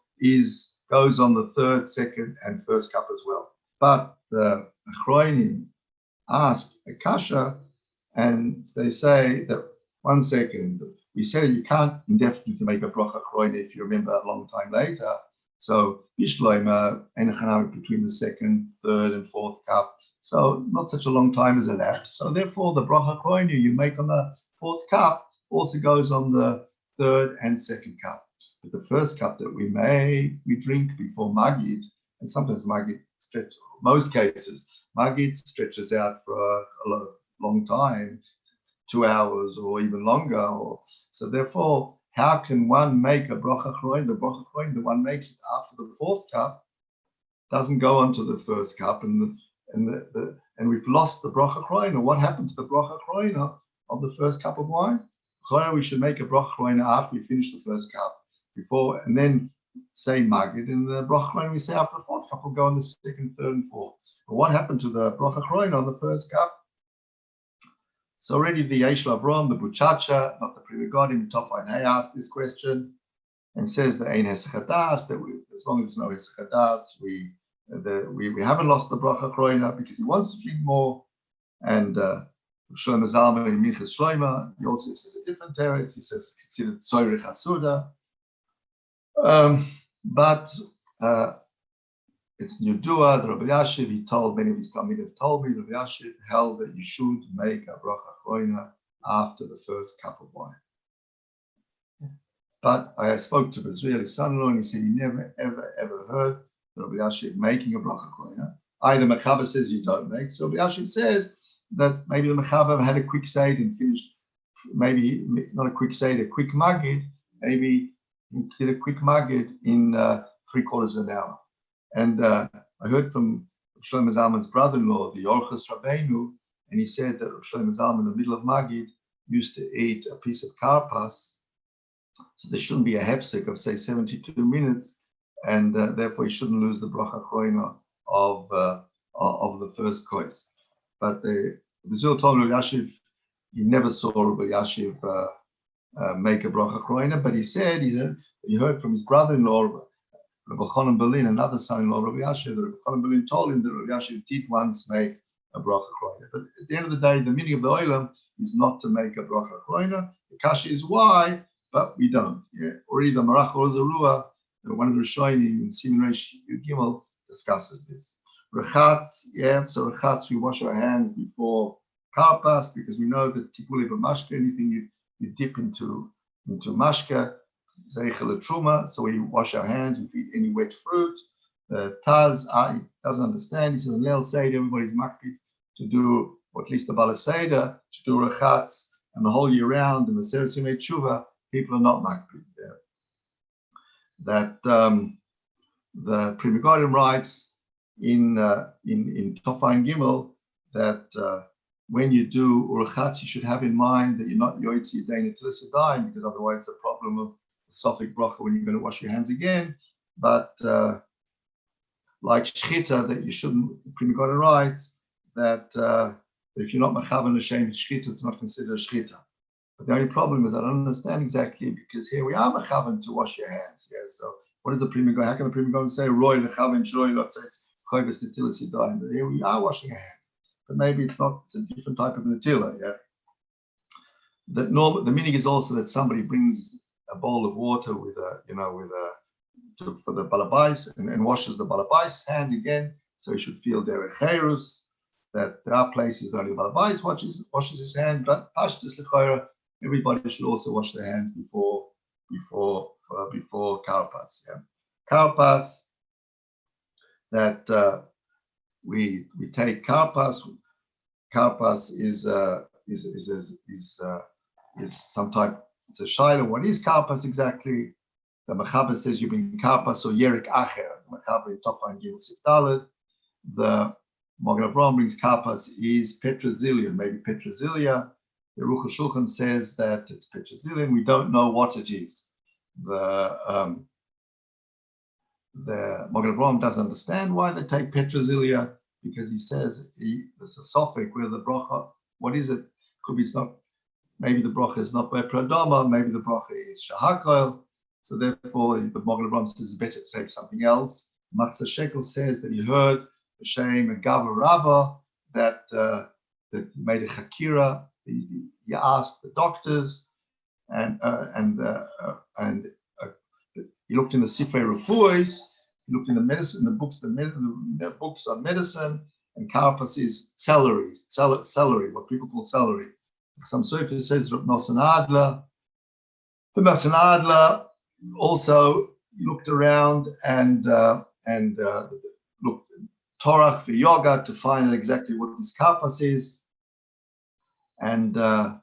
goes on the third, second, and first cup as well. But the achronim ask a kasha, and they say that 1 second, we said you can't indefinitely make a bracha achrona if you remember a long time later. So bishloima enechanami between the second, third, and fourth cup. So not such a long time has elapsed. So therefore, the bracha achrona you make on the fourth cup also goes on the third and second cup. But the first cup that we drink before Magid, and sometimes Magid most cases, Magid stretches out for a long time, 2 hours or even longer. So therefore, how can one make a bracha achrona? The bracha achrona, the one makes it after the fourth cup, doesn't go on to the first cup, and we've lost the bracha achrona. What happened to the bracha achrona of the first cup of wine? We should make a bracha achrona after we finish the first cup, before, and then say Magid, and the bracha achrona we say after the fourth cup will go on the second, third, and fourth. But what happened to the bracha achrona on the first cup? So already the Yeshla Avram, the Buchacha, not the Pri Megadim, Tofai and Hay asked this question and says that Ein Hesach Hadas, that as long as there's no Hesach Hadas, we haven't lost the bracha achrona because he wants to drink more. And Shlomo Zalman in Minchas Shlomo, he also says a different teretz. He says considered Tzoirich Hasuda. But it's Yudua, the Rabbi Yashiv, he told, many of his Talmidim told me, Rabbi Yashiv held that you should make a bracha chroina after the first cup of wine. But I spoke to Israeli son-in-law and he said he never, ever heard Rabbi Yashiv making a bracha chroina. Either Mechaber says you don't make, so Rabbi Yashiv says that maybe the Mechaber had a quick Seder and finished, maybe not a quick Seder, a quick Magid, maybe he did a quick Magid in 3/4 of an hour. And I heard from Shlomo Zalman's brother-in-law, the Orchos Rabbeinu, and he said that Shlomo Zalman in the middle of Magid used to eat a piece of karpas, so there shouldn't be a hefsek of say 72 minutes, and therefore you shouldn't lose the bracha chroina of the first kois. But the Zil told Rabbi Yashiv he never saw Rabbi Yashiv make a bracha chroina, but he said he heard from his brother-in-law Rabbi Yonason Wiener, another son-in-law Rabbi Yashiv, that Rabbi Yonason Wiener told him that Rabbi Yashiv did once make a bracha chroina. But at the end of the day, the meaning of the olam is not to make a bracha chroina. The kasha is why, but we don't. Yeah? Already the Marach or Zarua, one of the Rishonim in Siman Reish Yud Gimel discusses this. Rechatz, yeah, so rechatz, we wash our hands before karpas because we know that tipuli b'mashka, anything you dip into mashka, zeichel truma, so we wash our hands, we eat any wet fruit. Taz, doesn't understand, he says, Leil Seder, everybody's makpid to do, or at least the Bala Seder, to do rechatz, and the whole year round, the Maseret Simei Tshuva, people are not makpid there. That the Pri Megadim writes in Tofain Gimel that when you do urchatz, you should have in mind that you're not yoitzi yedayim until dying, because otherwise it's a problem of the sofik bracha when you're going to wash your hands again. But like shchita, that you shouldn't. Pri Megadim writes that if you're not mechavan l'shem shchita, it's not considered shchita. But the only problem is I don't understand exactly, because here we are mechavan to wash your hands. Yeah, so what is the Pri Megadim? How can the Pri Megadim say roy lechavan shloi lotzes choyves netilas yadayim? But here we are washing our hands. But maybe it's not, it's a different type of natila, yeah. That normal, the meaning is also that somebody brings a bowl of water with a, for the balabais and washes the balabais hands again, so he should feel derech cherus, that there are places that only the balabais washes his hand, but pashtus l'chayra, everybody should also wash their hands before karpas, yeah. Karpas, that we take karpas. Karpas is some type. It's a shaila. What is karpas exactly? The Mechaber says you bring karpas or yerik acher. The Mechaber in Tofain Gimel Sif Daled. The Magen Avraham brings karpas is petroxylin, maybe petroxylia. The Aruch HaShulchan says that it's petroxylin. We don't know what it is. The Magen Avraham doesn't understand why they take petroxylia, because he says there's a suffix where the bracha, what is it? Could be, it's not, maybe the bracha is not by pradama, maybe the bracha is shahakol. So therefore, the Magen Avraham says it's better to take something else. Matzah Shekel says that he heard Hashem and Gava Rabbah that made a chakira. He asked the doctors, and he looked in the Sifrei Refuos. He looked in the medicine, the books on medicine, and karpas is celery, what people call celery. Some Sofer says Rav Yonason Adler. The Yonason Adler also looked around and looked Torah for yoga to find out exactly what this karpas is, and some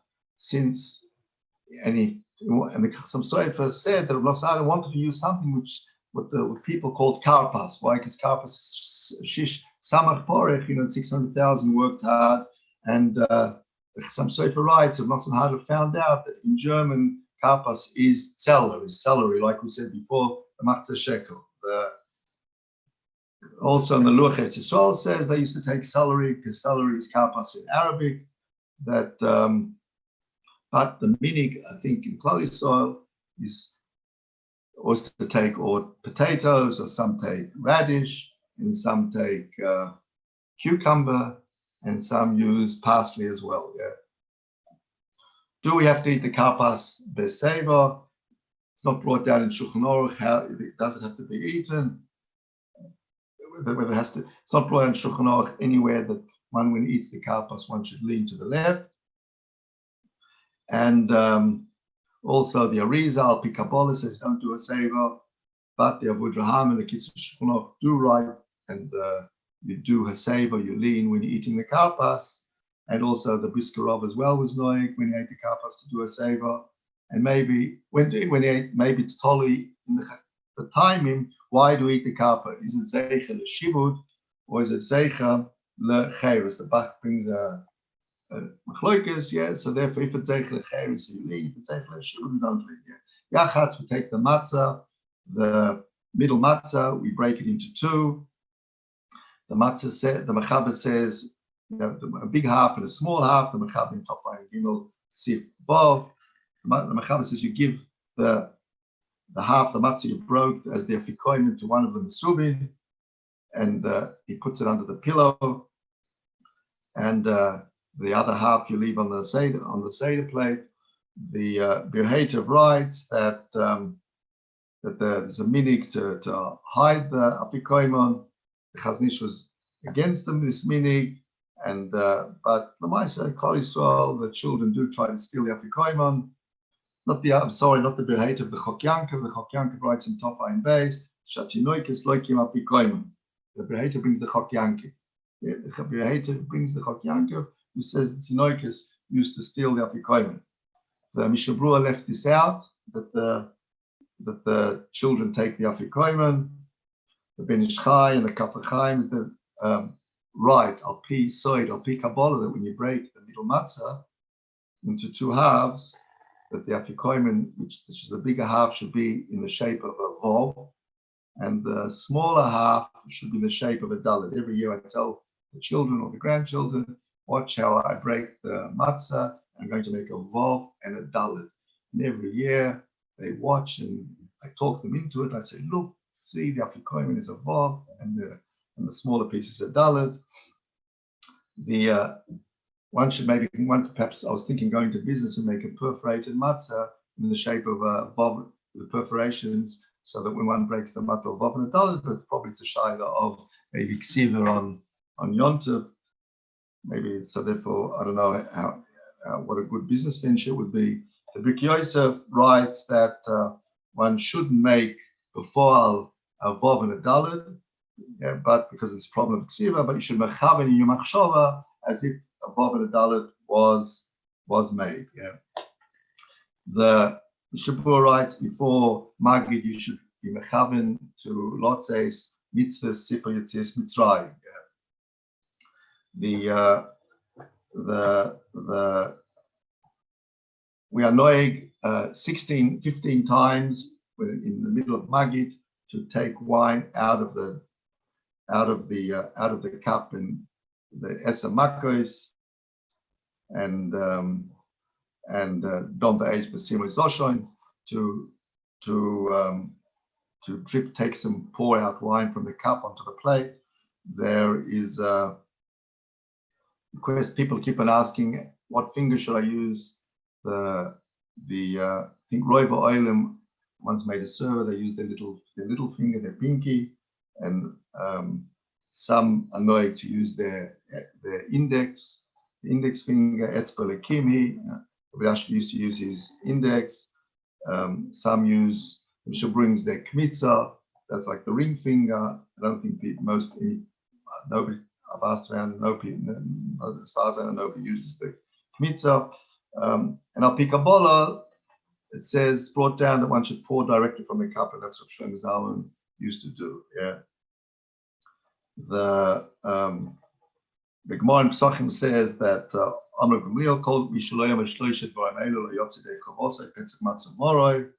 Sofer said that Rav Yonason Adler wanted to use something which what people called karpas. Why? Because karpas shish samach porech, 600,000 worked hard, and some Sofer writes Rav Yonason Adler found out that in German karpas is celery, like we said before, the matzah shekel. Also in the Luach Eretz Yisrael says they used to take celery because celery is karpas in Arabic. That, but the minig, I think, in Klal Yisrael is also to take or potatoes, or some take radish, and some take cucumber, and some use parsley as well. Yeah. Do we have to eat the karpas beseva? It's not brought down in Shulchan Aruch how it doesn't have to be eaten. Whether it has to, it's not brought down in Shulchan Aruch anywhere that one, when he eats the karpas, one should lean to the left. And also the Arizal, Al Pi Kabbalah says don't do a seva, but the Abu Draham and the Kitzur Shulchan Aruch do right, and you do a seva, you lean when you're eating the karpas. And also the Briskerov as well was noig when he ate the karpas to do a seva. And maybe when he ate, maybe it's totally in the timing. Why do we eat the karpa? Is it zeicha l'shibud or is it zeicha l'cheres? The Bach brings a machloikas, yeah. So therefore, if it's zeicha l'cheres, you lean. If it's zeicha l'shibud, you don't lean. Yeah. Yachatz, we take the matzah, the middle matzah, we break it into two. The matzah says, the mechaber says, you know, a big half and a small half. The mechaber in top line gimel sif vav. The mechaber says you give the half the matzah you broke as the afikoyim to one of the mesubin, and he puts it under the pillow, and the other half you leave on the seder plate. The Birheitev writes that that there's a minig to hide the afikoyim. The Chaznish was against them, this minig. And but the Maisa Klal Yisrael, the children do try to steal the afikoimon. Not the Birheit of the Chok Yankov. The Chok Yankov writes in Top Ayin Beis, Shatinoikis loikim afikoimon. The Birheit brings the Chok Yankov. The Birheit brings the Chok Yankov, who says the Tinoikis used to steal the afikoimon. The Mishabrua left this out, that the children take the afikoimon. The Ben Ish Chai and the Kaf Chaim, the right, al pi soid, al pi Kabbalah, that when you break the middle matzah into two halves, that the afikoimen, which is the bigger half, should be in the shape of a vov, and the smaller half should be in the shape of a dalet. Every year I tell the children or the grandchildren, watch how I break the matzah. I'm going to make a vov and a dalet. And every year they watch, and I talk them into it. I say, look, see, the afikoimen is a vov, and the smaller pieces are dalet. The perhaps I was thinking going to business and make a perforated matzah in the shape of a vav, the perforations, so that when one breaks the matzah of vav and a dalet, but probably it's a shaila of maybe ksiva on yontiv, maybe. So therefore, I don't know how what a good business venture would be. The Brik Yosef writes that one shouldn't make before a vav and a dalet. Yeah, but because it's a problem of ksiva, but you should mechaven in your machshava as if a vav and a dalet was made. Yeah. The Shabur writes before Magid you should be mechaven to lotzes mitzvahs sipur yetzias mitzrayim. Yeah. We are noig 15 times in the middle of Magid to take wine out of the cup and the Esa Makos and Dom Be'ej B'Simon Zoshon to pour out wine from the cup onto the plate. There is a request. People keep on asking, what finger should I use? I think Roiva Oilim once made a server. They use their little finger, their pinky, and some are knowing to use their index finger. Etzbel Ekimi, Rav used to use his index. Some use, Misha brings their kmitza. That's like the ring finger. I don't think nobody, I've asked around, as far as I know, nobody uses the kmitza. And Al Pi Kabbalah, it says, brought down that one should pour directly from the cup, and that's what Shlomo Zalman used to do. Yeah. The Gemara in Pesachim says that Amar Gamliel called Mishalayim Shloishet V'Ayim Elu Lo Yotzidei Chavosai Pesach Matzah Moroi.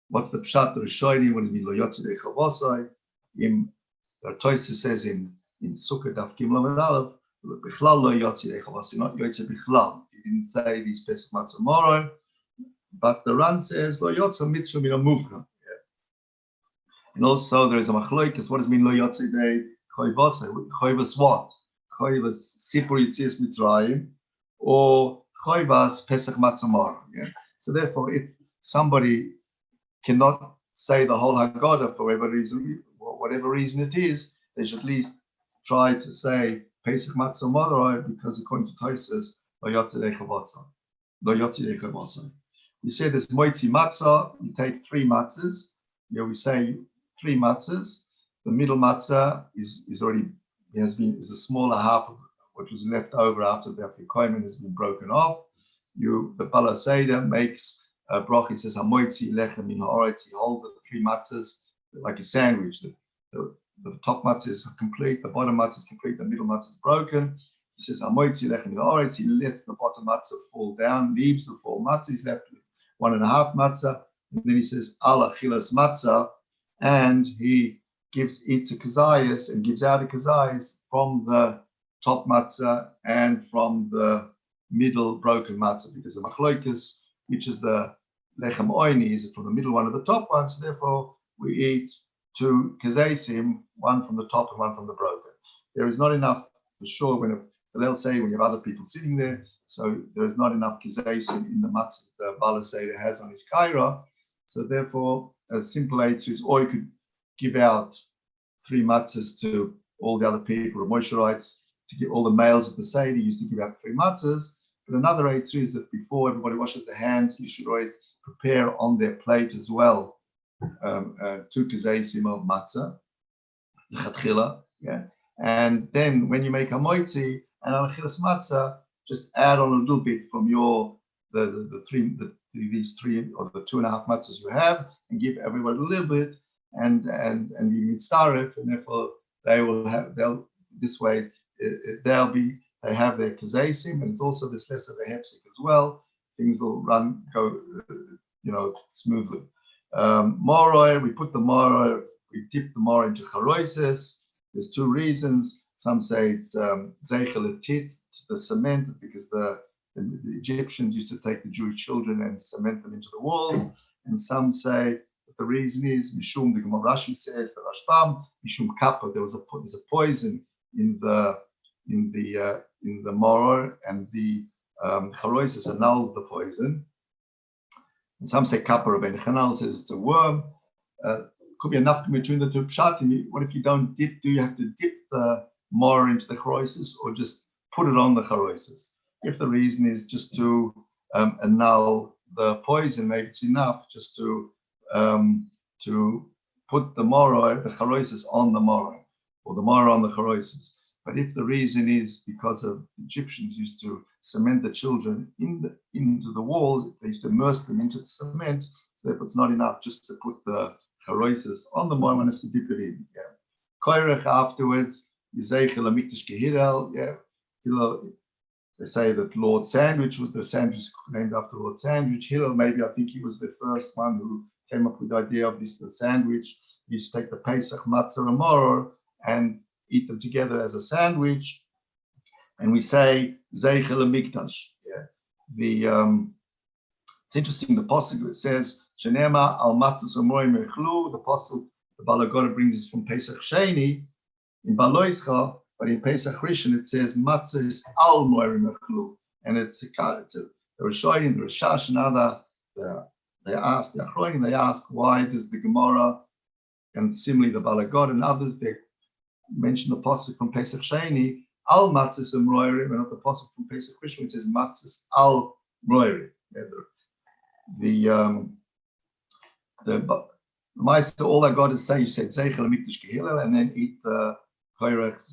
What's the pshat the Rishonim? What does it mean Lo Yotzidei Chavosai? The Toysa says in Sukkah Daf Gimel Amud Aleph, Bichlal Lo Yotzidei Chavosai, not Yotzei Bichlal. He didn't say these Pesach Matzah Moroi, but the Ran says Lo Yotzei Mitzvah Min HaMuvna. And also there is a machloikas. What does it mean Lo Yotzidei Choivas what? Choivas Sipur Yetzias Mitzrayim or Choivas Pesach Matzah Moroi. Yeah. So therefore, if somebody cannot say the whole Haggadah for whatever reason it is, they should at least try to say Pesach Matzah Moroi, because according to Tosfos, Lo Yotze Lecha Matzah. We say this Moitzi Matzah, we take 3 matzahs. We say 3 matzahs. The middle matzah is a smaller half of what was left over after the Afikoyman has been broken off. The Bala Seder makes a brach. He says Hamoitzi Lechem Min Haaretz. He holds the 3 matzahs like a sandwich. The top matzah is complete, the bottom matzah is complete, the middle matzah is broken. He says Hamoitzi Lechem Min Haaretz. He lets the bottom matzah fall down, leaves the 4 matzahs. He's left with 1.5 matzah. And then he says Al Achilas Matzah, and he eats a kazayas and gives out a kazayas from the top matzah and from the middle broken matzah, because the machloikas, which is the lechem oini, is from the middle one of the top ones. So therefore, we eat 2 kazasim, one from the top and one from the broken. There is not enough for sure they'll say when you have other people sitting there, so there is not enough kazasim in the matzah that the Bala Seder has on his kaira. So therefore, a simple eitzah is, or you could give out 3 matzahs to all the other people. Moshe writes to give all the males at the Seder used to give out 3 matzahs. But another eitzah is that before everybody washes their hands, you should always prepare on their plate as well 2 kazasim of matzah, yeah. And then when you make a moitzi and an achilas matzah, just add on a little bit from these 3 or the 2.5 matzahs you have, and give everybody a little bit, and you mitzaref, and therefore they have their kazasim, and it's also this less of a hepsic as well. Things will go smoothly. Moroi, we put the moroi, we dip the moroi into charoises. There's 2 reasons. Some say it's zeichel tit, the cement, because the Egyptians used to take the Jewish children and cement them into the walls. And some say that the reason is mishum. The Gemara Rashi says the Rashbam mishum kappa. There's a poison in the moror, and the charoises annuls the poison. And some say kappa. Rabbeinu Chanal says it's a worm. Could be enough between the 2 pshatim. What if you don't dip? Do you have to dip the moror into the charoises, or just put it on the charoises? If the reason is just to annul the poison, maybe it's enough just to put the moror, the charoises on the moror, or the moror on the charoises. But if the reason is because of Egyptians used to cement the children into the walls, they used to immerse them into the cement, so therefore it's not enough just to put the charoises on the moror, one has to dip it in. Yeah. Koirech afterwards, Yizeichel Amikdash Gehirel, yeah. They say that Lord Sandwich was the sandwich named after Lord Sandwich. Hillel, maybe I think he was the first one who came up with the idea of the sandwich. He used to take the Pesach Matzah and Moror and eat them together as a sandwich. And we say Zeichel Mikdash. Yeah. It's interesting, the pasuk, it says Shenema al Matzah Morim Echlu. The pasuk, the Balagoda brings us from Pesach Sheni in Baloischa. But in Pesach Rishon it says matzah is al moirim echlu, and the Rishonim, the Rishash, and other they ask why does the Gemara and similarly the Balagod and others they mention the pasuk from Pesach Sheni al matzah moirim, and not the pasuk from Pesach Rishon it says matzah al moirim. The Meister, all I got to say, you said zeichel mikdash gehilel, and then eat the koirech.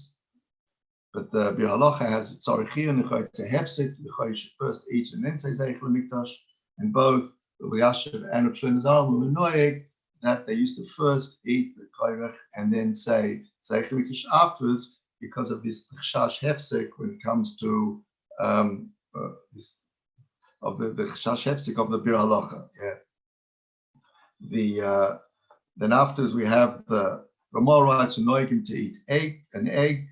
But the Bir Halacha has tzarich and it's a hefsek. The you should first eat and then say zeichel mikdash. And both the Yashiv and Shlomo Zalman were noyeg that they used to first eat the koirech and then say zeichel mikdash afterwards, because of this chash hefsek when it comes to the chash hefsek of the Bir Halacha. Yeah. Then afterwards we have the Ramah writes noyegim to eat an egg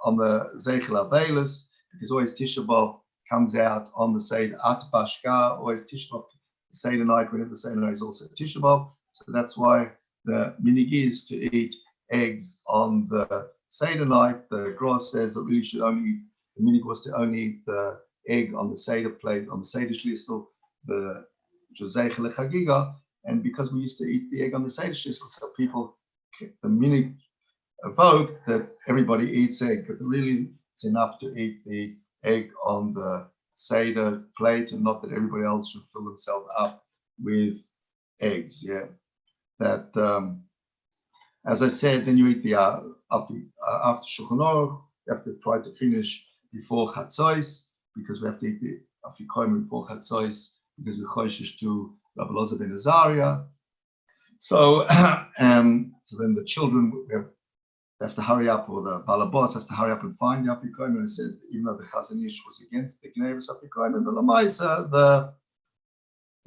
on the Zeichel Avelis, because always Tisha B'Av comes out on the Seder At Bashka, always Tisha B'Av, the Seder night, whenever the Seder night is also Tisha B'Av. So that's why the minig is to eat eggs on the Seder night. The Gross says that we should only eat, the minig was to only eat the egg on the Seder plate, on the Seder Shlistel, which was Zeichel Chagiga, And because we used to eat the egg on the Seder shtisel, so people, the minute evoke that everybody eats egg, but really it's enough to eat the egg on the Seder plate, and not that everybody else should fill themselves up with eggs. Yeah, that as I said, then you eat the after Shulchan Aruch, you have to try to finish before Chatzos, because we have to eat the afikoim before Chatzos, because we choishish to Rabbi Elazar ben Azariah. So, so then the children have to hurry up, or the balabos has to hurry up and find the afikoim. And I said, even though the Chazon Ish was against the Gneivus afikoim, and the Lamaisa, the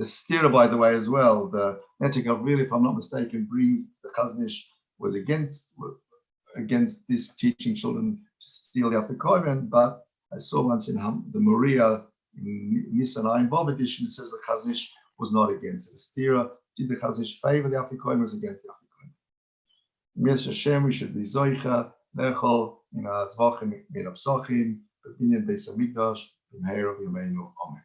stira, by the way, as well, the Netikov really, if I'm not mistaken, brings the Chazon Ish was against this teaching children to steal the afikoim. But I saw once in the Maria in Nisan Ayin Bov edition, it says the Chazon Ish was not against it. The stira, did the Chazon Ish favor the afikoim, was against the afikoim. Mes Hashem, we should be zoicha lechol in azvachim min apsachim b'binyan beis hamikdash b'mheir of yameinu. Amen.